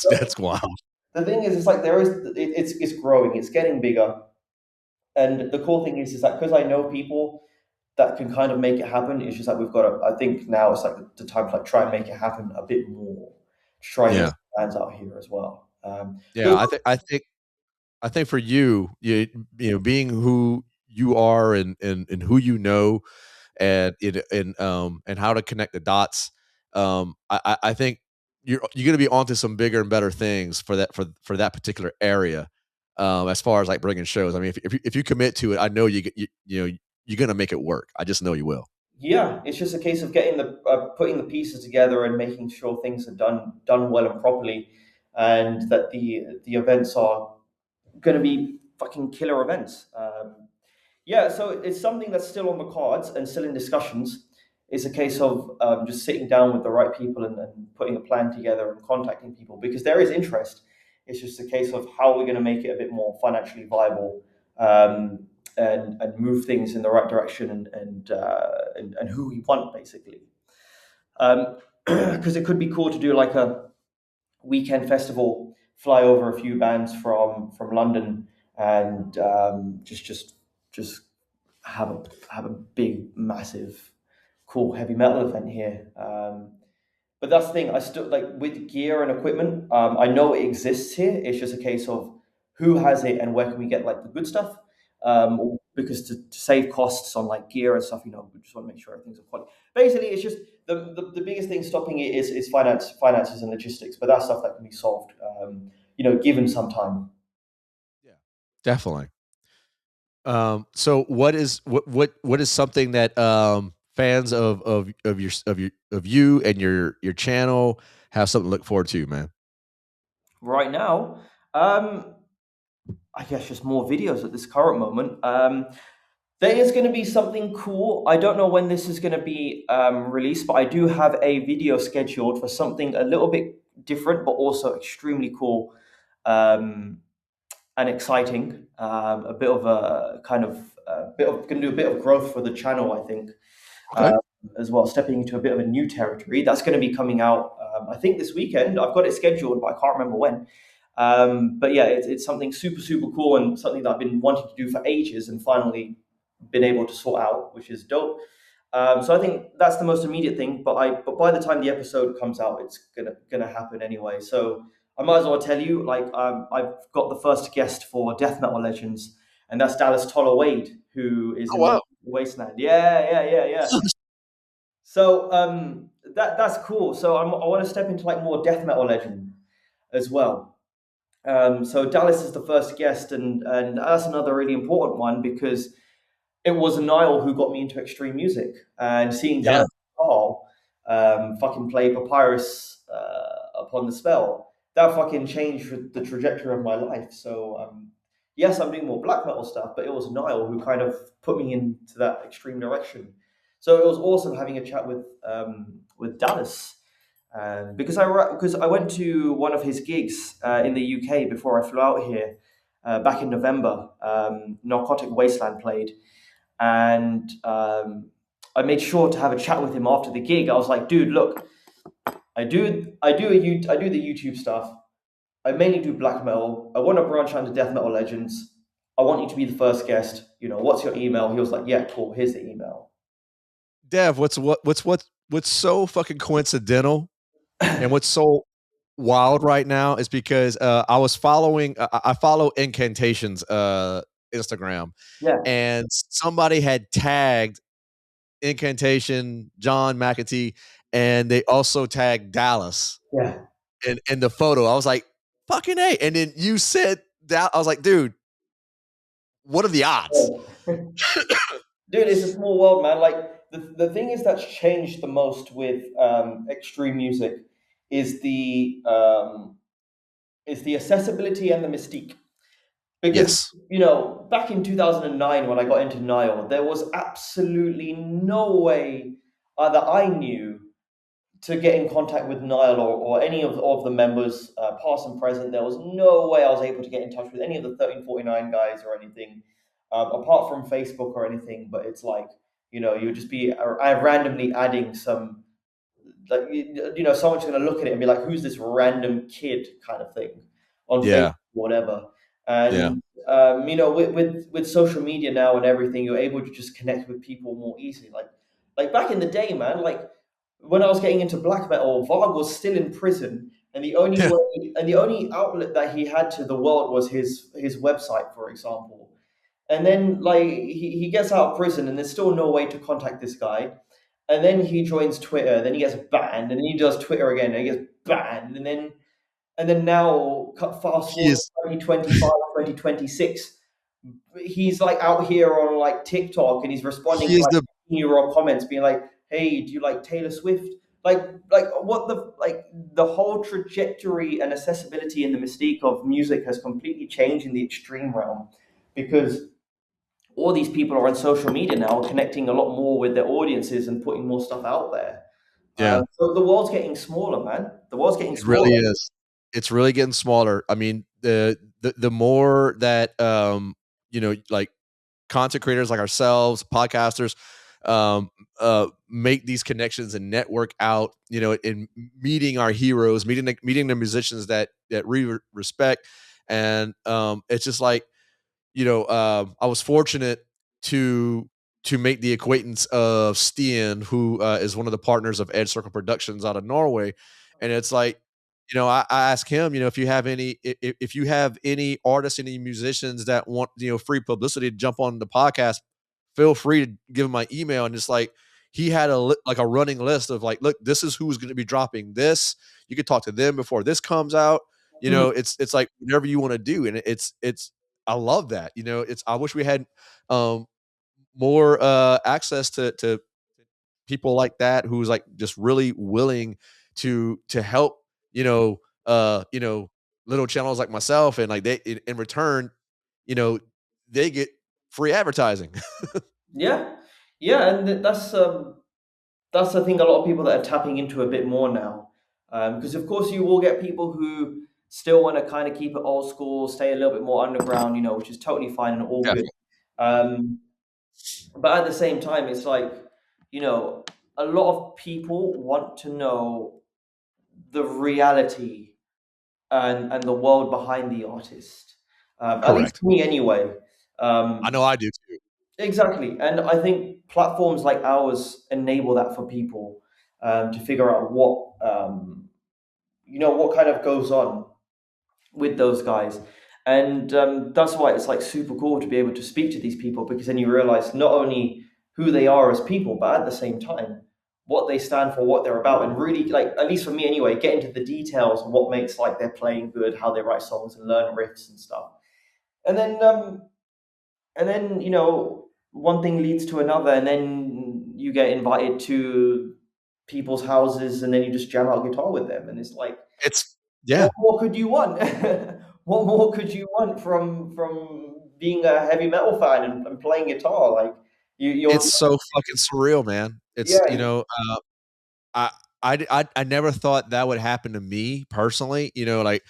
Speaker 1: That's wild.
Speaker 2: The thing is, it's like it's growing, it's getting bigger, and the cool thing is that because I know people that can kind of make it happen, it's just like we've got to. I think now it's like the time to like try and make it happen a bit more, to try and get
Speaker 1: Yeah.
Speaker 2: some fans out here as well. But
Speaker 1: Yeah, I think for being who you are and who and how to connect the dots, I think you're gonna be onto some bigger and better things for that particular area, as far as, like, bringing shows. I mean, if you commit to it, I know you're gonna make it work. I just know you will.
Speaker 2: yeah, it's just a case of getting the putting the pieces together and making sure things are done well and properly, and that the events are going to be fucking killer events. Yeah, so it's something that's still on the cards and still in discussions. It's a case of just sitting down with the right people and putting a plan together and contacting people because there is interest. It's just a case of how we're going to make it a bit more financially viable, and move things in the right direction, and who we want basically. Because it could be cool to do like a weekend festival, fly over a few bands from London, and just have a big, massive, cool heavy metal event here. But that's the thing. I still like with gear and equipment. I know it exists here. It's just a case of who has it and where can we get like the good stuff. Because to save costs on like gear and stuff, we just want to make sure everything's of quality. Basically, it's just the biggest thing stopping it is finances and logistics. But that's stuff that can be solved, given some time.
Speaker 1: Yeah. Definitely. So what is something that fans of you and your channel have something to look forward to, man?
Speaker 2: Right now, I guess just more videos at this current moment. There is going to be something cool. I don't know when this is going to be released, but I do have a video scheduled for something a little bit different, but also extremely cool, um, and exciting. A bit of a kind of going to do a bit of growth for the channel, I think,
Speaker 1: Okay.
Speaker 2: uh, as well, stepping into a bit of a new territory. That's going to be coming out, I think, this weekend. I've got it scheduled, but I can't remember when. But yeah, it's something super, super cool and something that I've been wanting to do for ages and finally been able to sort out, which is dope. So I think that's the most immediate thing. But by the time the episode comes out, it's gonna happen anyway. So I might as well tell you, like, I've got the first guest for Death Metal Legends, and that's Dallas Toller Wade, who is
Speaker 1: Oh,
Speaker 2: in
Speaker 1: wow.
Speaker 2: Wasteland. Yeah, yeah, yeah, yeah. So that's cool. So I want to step into like more Death Metal Legend as well. So Dallas is the first guest, and that's another really important one because it was Niall who got me into extreme music, and seeing
Speaker 1: Yeah.
Speaker 2: Dallas Carl fucking play Papyrus upon the spell, that fucking changed the trajectory of my life. So yes, I'm doing more black metal stuff, but it was Niall who kind of put me into that extreme direction. So it was awesome having a chat with Dallas. Because I went to one of his gigs in the UK before I flew out here back in November. Narcotic Wasteland played, and I made sure to have a chat with him after the gig. I was like, "Dude, look, I do the YouTube stuff. I mainly do black metal. I want to branch out into death metal legends. I want you to be the first guest. What's your email?" He was like, "Yeah, cool. Here's the email."
Speaker 1: Dev, what's so fucking coincidental and what's so wild right now is because I was following I follow incantations Instagram,
Speaker 2: Yeah,
Speaker 1: and somebody had tagged Incantation, John McAtee, and they also tagged Dallas
Speaker 2: yeah.
Speaker 1: in the photo. I was like, "Fucking A." And then you said that I was like, "Dude, what are the odds?"
Speaker 2: Yeah. Dude, it's a small world, man. Like the thing is that's changed the most with extreme music is the accessibility and the mystique. Because
Speaker 1: Yes.
Speaker 2: back in 2009 when I got into Nile, there was absolutely no way that I knew to get in contact with Nile or any of the members, past and present. There was no way I was able to get in touch with any of the 1349 guys or anything, apart from Facebook or anything. But it's like, you'd just be randomly adding some, like, someone's going to look at it and be like, who's this random kid kind of thing on Facebook,
Speaker 1: Yeah.
Speaker 2: whatever.
Speaker 1: Yeah.
Speaker 2: And, with social media now and everything, you're able to just connect with people more easily. Like back in the day, man, like when I was getting into black metal, Varg was still in prison, and the only
Speaker 1: Yeah.
Speaker 2: way and the only outlet that he had to the world was his website, for example. And then like he gets out of prison, and there's still no way to contact this guy. And then he joins Twitter, then he gets banned, and then he does Twitter again, and he gets banned, and then now fast
Speaker 1: He
Speaker 2: forward
Speaker 1: is
Speaker 2: to 2025, 2026, he's like out here on like TikTok, and he's responding
Speaker 1: he
Speaker 2: to
Speaker 1: is
Speaker 2: like
Speaker 1: the
Speaker 2: 15-year-old comments, being like, "Hey, do you like Taylor Swift?" Like what the whole trajectory and accessibility and the mystique of music has completely changed in the extreme realm, because all these people are on social media now, connecting a lot more with their audiences and putting more stuff out there.
Speaker 1: yeah.
Speaker 2: So the world's getting smaller, man. The world's getting
Speaker 1: It really
Speaker 2: smaller.
Speaker 1: is. It's really getting smaller. I mean, the more that, like, content creators like ourselves, podcasters, um, make these connections and network out, in meeting our heroes, meeting the musicians that we respect, and, it's just like, I was fortunate to make the acquaintance of Stian, who is one of the partners of Edge Circle Productions out of Norway, and it's like, I ask him, if you have any artists, any musicians that want free publicity to jump on the podcast, feel free to give him my email, and it's like he had like a running list of like, look, this is who's going to be dropping this. You could talk to them before this comes out.
Speaker 2: Hmm.
Speaker 1: It's like whatever you want to do, and it's I love that. It's I wish we had um more access to people like that who's like just really willing to help, you know, uh, you know, little channels like myself, and like they in return, you know, they get free advertising.
Speaker 2: Yeah, yeah, and that's I think a lot of people that are tapping into a bit more now, because of course you will get people who still want to kind of keep it old school, stay a little bit more underground, which is totally fine and all
Speaker 1: Yeah,
Speaker 2: good. Um, but at the same time, it's like, you know, a lot of people want to know the reality and the world behind the artist. At least
Speaker 1: correct.
Speaker 2: for me, anyway.
Speaker 1: I
Speaker 2: Um,
Speaker 1: know I do too.
Speaker 2: exactly, and I think platforms like ours enable that for people, to figure out what kind of goes on with those guys. And that's why it's like super cool to be able to speak to these people, because then you realize not only who they are as people, but at the same time what they stand for, what they're about, and really, like, at least for me anyway, get into the details of what makes like their playing good, how they write songs and learn riffs and stuff. And then one thing leads to another, and then you get invited to people's houses, and then you just jam out guitar with them, and it's like,
Speaker 1: It's
Speaker 2: what
Speaker 1: yeah,
Speaker 2: more could you want? What more could you want from being a heavy metal fan and playing guitar? Like you're
Speaker 1: it's so fucking surreal, man. It's
Speaker 2: yeah.
Speaker 1: I I never thought that would happen to me personally. Like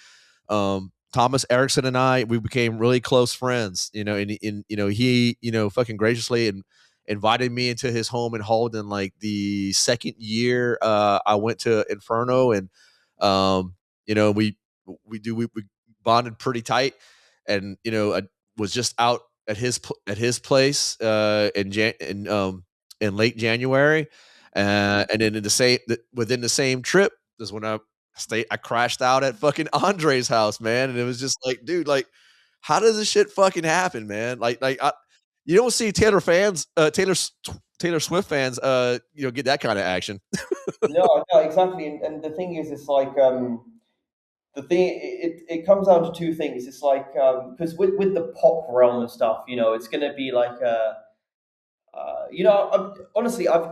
Speaker 1: Thomas Erickson and I, we became really close friends. And he fucking graciously and invited me into his home in Holden. Like the second year, I went to Inferno, and um, we bonded pretty tight, and I was just out at his place in late January, and then within the same trip is when I crashed out at fucking Andre's house, man, and it was just like, dude, like how does this shit fucking happen, man? You don't see Taylor Swift fans, get that kind of action.
Speaker 2: No, no, exactly. And the thing is, it's like the thing. It comes down to two things. It's like because with the pop realm and stuff, it's gonna be like honestly, I've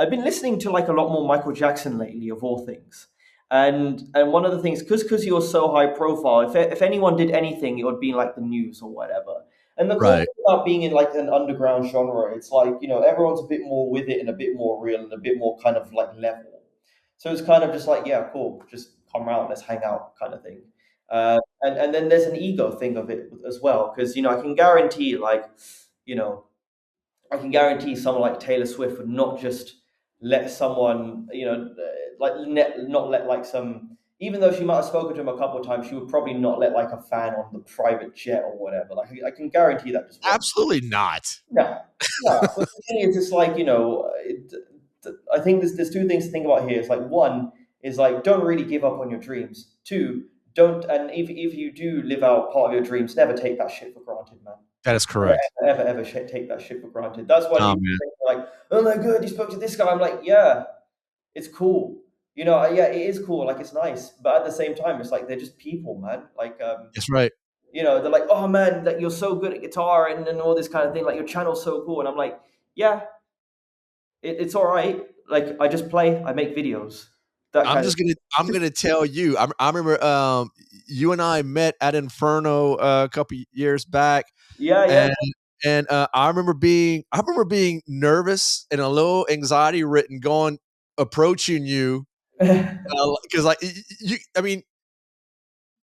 Speaker 2: I've been listening to like a lot more Michael Jackson lately, of all things. And one of the things, because you're so high profile, if anyone did anything, it would be in like the news or whatever. And the cool
Speaker 1: Right.
Speaker 2: thing about being in like an underground genre, it's like everyone's a bit more with it and a bit more real and a bit more kind of like level. So it's kind of just like, yeah, cool, just come around, let's hang out, kind of thing. And then there's an ego thing of it as well, because I can guarantee like you know I can guarantee someone like Taylor Swift would not just let someone, not let like some, even though she might have spoken to him a couple of times, she would probably not let like a fan on the private jet or whatever. Like, I can guarantee that just won't.
Speaker 1: Absolutely not.
Speaker 2: Yeah, yeah. But the thing is, it's like, I think there's two things to think about here. It's like, one is like, don't really give up on your dreams. Two, don't, and if you do live out part of your dreams, never take that shit for granted, man.
Speaker 1: That is
Speaker 2: Never,
Speaker 1: correct.
Speaker 2: ever take that shit for granted. That's why
Speaker 1: Oh
Speaker 2: people
Speaker 1: man.
Speaker 2: think like, "Oh my god, you spoke to this guy." I'm like, yeah, it's cool. Yeah, it is cool. Like, it's nice, but at the same time, it's like they're just people, man. Like,
Speaker 1: That's right.
Speaker 2: they're like, "Oh man, that you're so good at guitar and all this kind of thing. Like, your channel's so cool." And I'm like, yeah, it's all right. Like, I just play, I make videos, that kind of.
Speaker 1: I'm gonna tell you. I remember you and I met at Inferno a couple years back,
Speaker 2: Yeah, yeah,
Speaker 1: and I remember being nervous and a little anxiety ridden going approaching you
Speaker 2: yeah.
Speaker 1: because I mean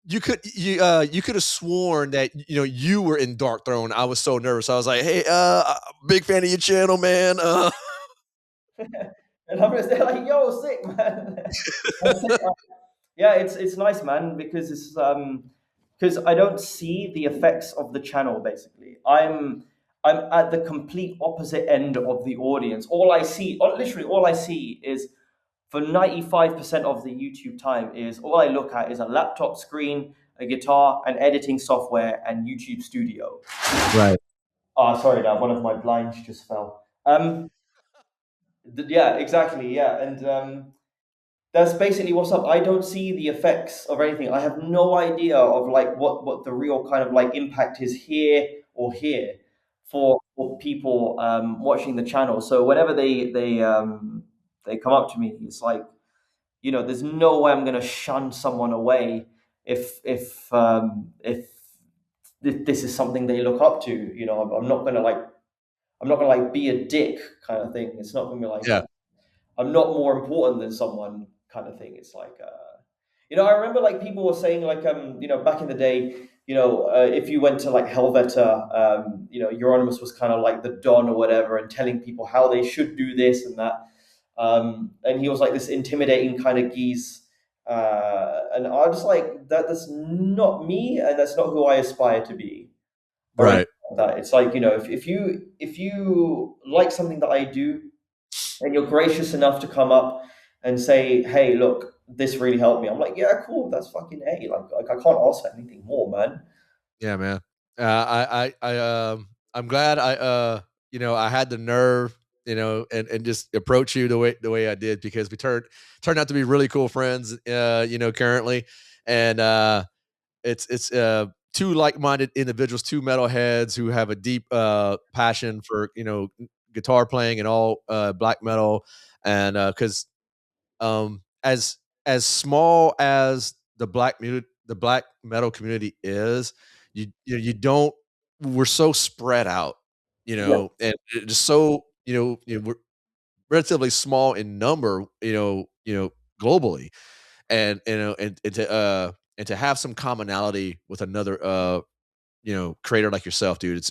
Speaker 1: you could have sworn that you were in Dark Throne. I was so nervous. I was like, hey, big fan of your channel, man.
Speaker 2: And I'm just there like, yo, sick, man. Yeah, it's nice, man, because it's because I don't see the effects of the channel. Basically, I'm at the complete opposite end of the audience. Literally, all I see is, for 95% of the YouTube time, is all I look at is a laptop screen, a guitar, and editing software, and YouTube Studio.
Speaker 1: Right.
Speaker 2: Ah, sorry, now one of my blinds just fell. Yeah, exactly, yeah, and that's basically what's up. I don't see the effects of anything. I have no idea of like what the real kind of like impact is here or here for people watching the channel. So whenever they come up to me, it's like, there's no way I'm gonna shun someone away if this is something they look up to. I'm not gonna like be a dick, kind of thing. It's not gonna be like
Speaker 1: Yeah.
Speaker 2: I'm not more important than someone, kind of thing. It's like, I remember like people were saying like, back in the day, if you went to like Helveta, Euronymous was kind of like the don or whatever, and telling people how they should do this and that. And he was like this intimidating kind of geese. And I was like, that's not me, and that's not who I aspire to be, or anything
Speaker 1: Right.
Speaker 2: like that. It's like, if you like something that I do, and you're gracious enough to come up and say, "Hey, look, this really helped me." I'm like, "Yeah, cool. That's fucking A." Like I can't ask for anything more, man.
Speaker 1: Yeah, man. I'm glad I had the nerve, and just approach you the way I did because we turned out to be really cool friends, currently, and it's two like-minded individuals, two metalheads who have a deep passion for guitar playing and all black metal, and as small as the black metal community is, you don't we're so spread out,
Speaker 2: Yeah.
Speaker 1: and just so we're relatively small in number, globally, and to have some commonality with another creator like yourself, dude.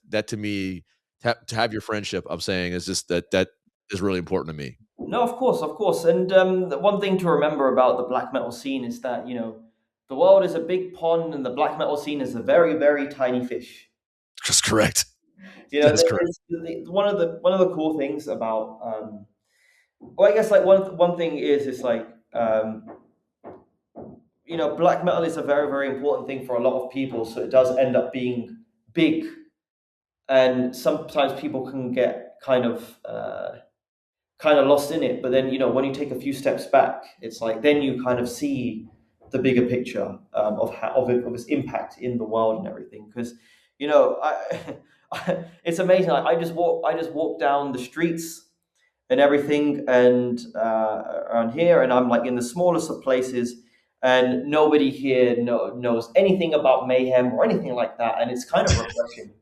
Speaker 1: That to me, to have your friendship, I'm saying, is just that is really important to me.
Speaker 2: No, of course, of course. And the one thing to remember about the black metal scene is that the world is a big pond, and the black metal scene is a very, very tiny fish.
Speaker 1: That's correct. That is correct.
Speaker 2: One of the cool things about well, I guess like one thing is it's like black metal is a very, very important thing for a lot of people, so it does end up being big, and sometimes people can get kind of lost in it. But then, when you take a few steps back, it's like then you kind of see the bigger picture, of its impact in the world and everything. Because it's amazing. Like, I just walk down the streets and everything, and around here, and I'm like in the smallest of places, and nobody here knows anything about mayhem or anything like that, and it's kind of refreshing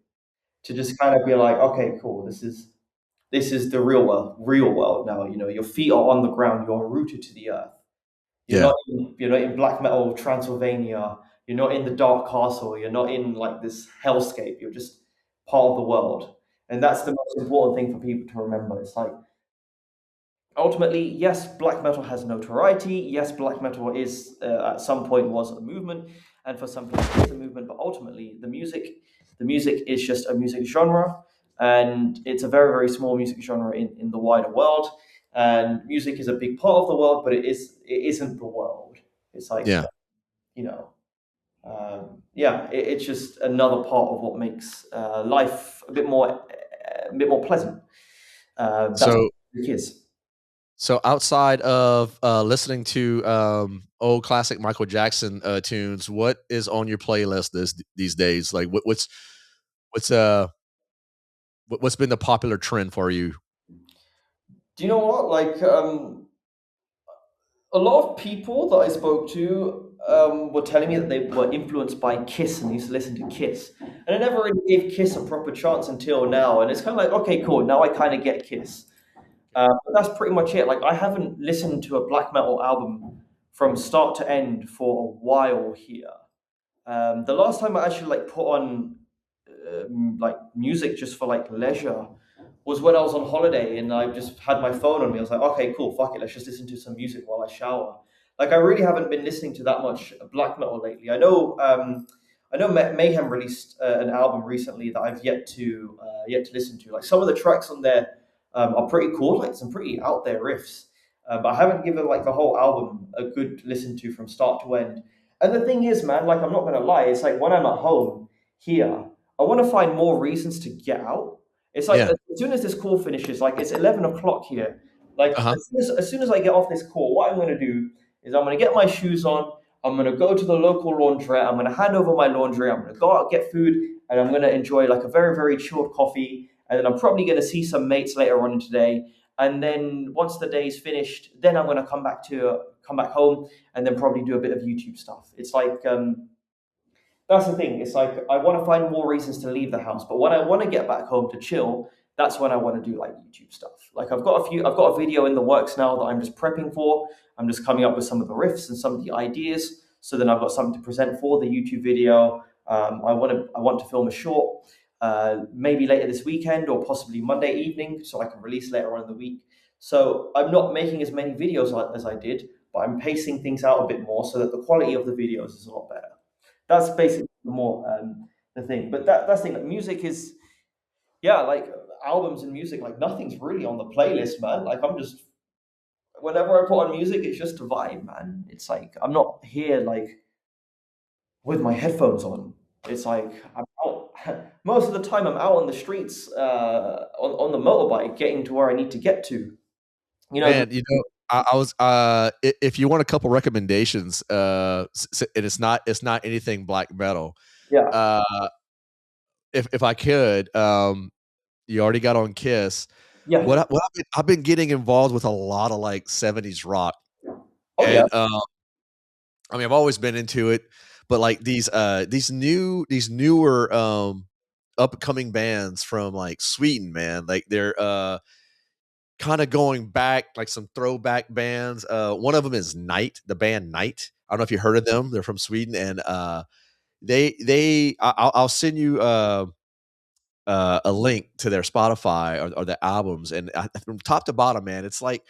Speaker 2: to just kind of be like, okay, cool, this is the real world now. Your feet are on the ground, you're rooted to the earth.
Speaker 1: Yeah.
Speaker 2: You're not in black metal Transylvania, you're not in the dark castle, you're not in like this hellscape, you're just part of the world. And that's the most important thing for people to remember. It's like, ultimately, yes, black metal has notoriety. Yes, black metal is, at some point, was a movement, and for some people it's a movement. But ultimately, the music is just a music genre, and it's a very, very small music genre in the wider world. And music is a big part of the world, but it isn't the world. It's like,
Speaker 1: Yeah.
Speaker 2: you know, yeah, it's just another part of what makes life a bit more pleasant. That's what
Speaker 1: So
Speaker 2: music is.
Speaker 1: so outside of listening to old classic Michael Jackson tunes, what is on your playlist these days? Like what's what's been the popular trend for you?
Speaker 2: Do you know what? Like, a lot of people that I spoke to were telling me that they were influenced by Kiss and used to listen to Kiss. And I never really gave Kiss a proper chance until now. And it's kind of like, okay, cool. Now I kind of get Kiss. But that's pretty much it. Like, I haven't listened to a black metal album from start to end for a while here. The last time I actually like put on like music just for like leisure was when I was on holiday and I just had my phone on me. I was like, okay, cool, fuck it, let's just listen to some music while I shower. Like, I really haven't been listening to that much black metal lately. I know Mayhem released an album recently that I've yet to listen to. Like, some of the tracks on there are pretty cool, like some pretty out there riffs. But I haven't given like the whole album a good listen to from start to end. And the thing is, man, like, I'm not gonna lie, it's like when I'm at home here, I want to find more reasons to get out. It's like,
Speaker 1: Yeah.
Speaker 2: as soon as this call finishes, like it's 11 o'clock here. Like,
Speaker 1: Uh-huh.
Speaker 2: as soon as I get off this call, what I'm going to do is I'm going to get my shoes on. I'm going to go to the local laundrette. I'm going to hand over my laundry. I'm going to go out, get food, and I'm going to enjoy like a very, very chilled coffee. And then I'm probably going to see some mates later on today. And then once the day's finished, then I'm going to come back home and then probably do a bit of YouTube stuff. It's like, that's the thing. It's like I want to find more reasons to leave the house, but when I want to get back home to chill, that's when I want to do like YouTube stuff. Like, I've got a video in the works now that I'm just prepping for. I'm just coming up with some of the riffs and some of the ideas, so then I've got something to present for the YouTube video. I want to film a short, maybe later this weekend or possibly Monday evening, so I can release later on in the week. So I'm not making as many videos as I did, but I'm pacing things out a bit more so that the quality of the videos is a lot better. That's basically more the thing. But that's the thing. Like, music is, yeah, like albums and music. Like, nothing's really on the playlist, man. Like, I'm just, whenever I put on music, it's just a vibe, man. It's like I'm not here like with my headphones on. It's like I'm out. Most of the time, I'm out on the streets, on the motorbike, getting to where I need to get to. You know,
Speaker 1: Man, I was if you want a couple recommendations, and it's not anything black metal.
Speaker 2: yeah,
Speaker 1: Uh, if I could, you already got on Kiss.
Speaker 2: yeah,
Speaker 1: I've been getting involved with a lot of like 70s rock,
Speaker 2: oh yeah,
Speaker 1: and I mean, I've always been into it, but like these newer upcoming bands from like Sweden, man, like they're kind of going back, like some throwback bands. One of them is Night, the band Night. I don't know if you heard of them. They're from Sweden, and I'll send you a link to their Spotify or their albums, and from top to bottom, man, it's like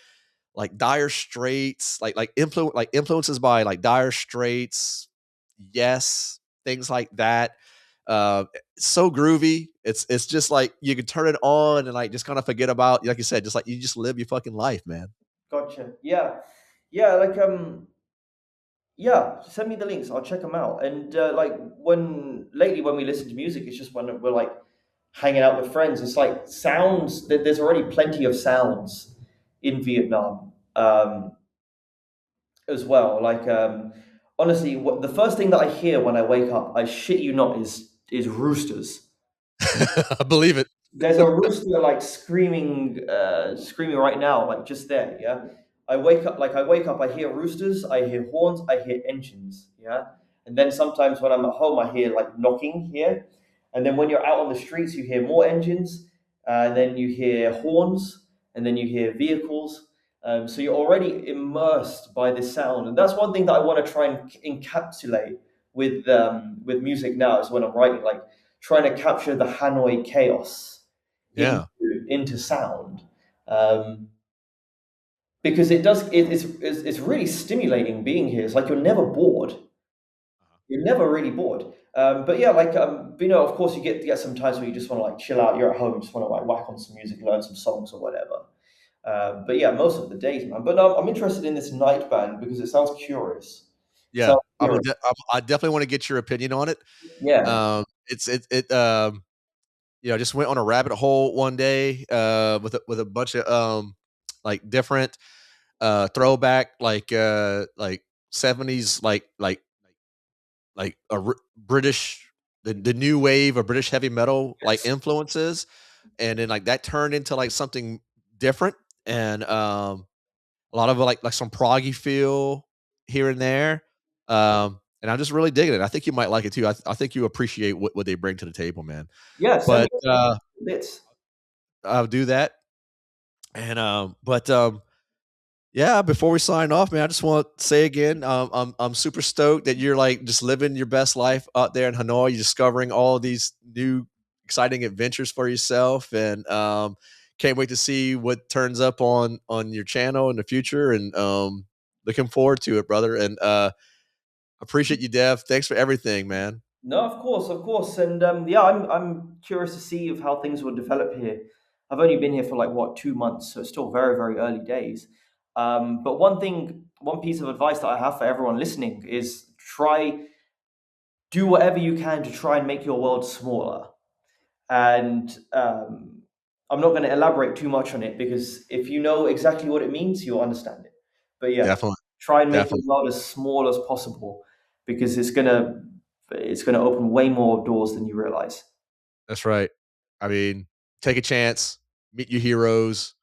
Speaker 1: Dire Straits, like influences by like Dire Straits, Yes, things like that. It's so groovy. It's just like you can turn it on and like just kind of forget about, like you said, just like you just live your fucking life, man.
Speaker 2: gotcha. Yeah, yeah, like Yeah, send me the links. I'll check them out. And like when lately when we listen to music, it's just when we're like hanging out with friends. It's like sounds. There's already plenty of sounds in Vietnam as well. Like honestly, the first thing that I hear when I wake up, I shit you not, is roosters.
Speaker 1: I believe it.
Speaker 2: There's a rooster like screaming right now, like just there. Yeah, I wake up, I hear roosters, I hear horns, I hear engines. Yeah, and then sometimes when I'm at home, I hear like knocking here, and then when you're out on the streets, you hear more engines, and then you hear horns, and then you hear vehicles. So you're already immersed by this sound, and that's one thing that I want to try and encapsulate with music now. Is when I'm writing, like trying to capture the Hanoi chaos into
Speaker 1: Yeah.
Speaker 2: into sound, um, because it does it's really stimulating being here. It's like you're never bored. You're never really bored. But yeah, like you know, of course, you get some times where you just want to like chill out. You're at home, you just want to like whack on some music, learn some songs or whatever. But yeah, most of the days, man. But I'm interested in this night band because it sounds curious.
Speaker 1: Yeah.
Speaker 2: Sounds curious.
Speaker 1: I definitely want to get your opinion on it.
Speaker 2: Yeah.
Speaker 1: I just went on a rabbit hole one day, with a bunch of, like, different, throwback, like 70s, British, the new wave of British heavy metal, like,
Speaker 2: Yes.
Speaker 1: influences, and then, like, that turned into, like, something different, and, a lot of, like, some proggy feel here and there, and I'm just really digging it. I think you might like it too. I think you appreciate what they bring to the table, man.
Speaker 2: Yeah. Send me
Speaker 1: But,
Speaker 2: bits.
Speaker 1: I'll do that, and, yeah, before we sign off, man, I just want to say again, I'm super stoked that you're like just living your best life out there in Hanoi. You're discovering all of these new exciting adventures for yourself, and can't wait to see what turns up on your channel in the future. And looking forward to it, brother. And appreciate you, Dev. Thanks for everything, man.
Speaker 2: No, of course, and yeah, I'm curious to see of how things will develop here. I've only been here for like what 2 months, so it's still very very early days. But one piece of advice that I have for everyone listening is do whatever you can to try and make your world smaller. And I'm not going to elaborate too much on it because if you know exactly what it means, you'll understand it. But yeah,
Speaker 1: Definitely,
Speaker 2: try and make your
Speaker 1: definitely.
Speaker 2: world as small as possible because it's gonna open way more doors than you realize.
Speaker 1: That's right. I mean, take a chance, meet your heroes,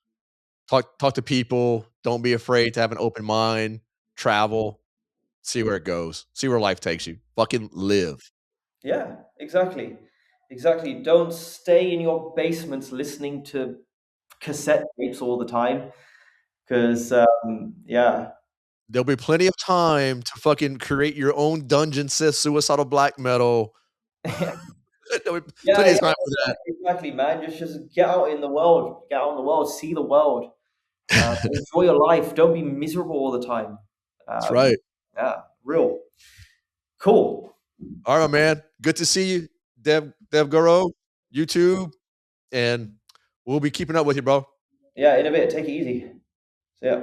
Speaker 1: talk to people. Don't be afraid to have an open mind. Travel, see where it goes. See where life takes you. Fucking live.
Speaker 2: Yeah, exactly, exactly. Don't stay in your basements listening to cassette tapes all the time because yeah,
Speaker 1: There'll be plenty of time to fucking create your own dungeon Sith suicidal black metal. There'll be
Speaker 2: yeah,
Speaker 1: plenty
Speaker 2: yeah,
Speaker 1: of time for
Speaker 2: exactly, man. Just get out in the world, get out in the world, see the world. Enjoy your life. Don't be miserable all the time.
Speaker 1: that's
Speaker 2: Um,
Speaker 1: right.
Speaker 2: yeah, real cool.
Speaker 1: All right, man. Good to see you, Dev Goro, YouTube, and we'll be keeping up with you, bro.
Speaker 2: Yeah, in a bit. Take it easy. See ya.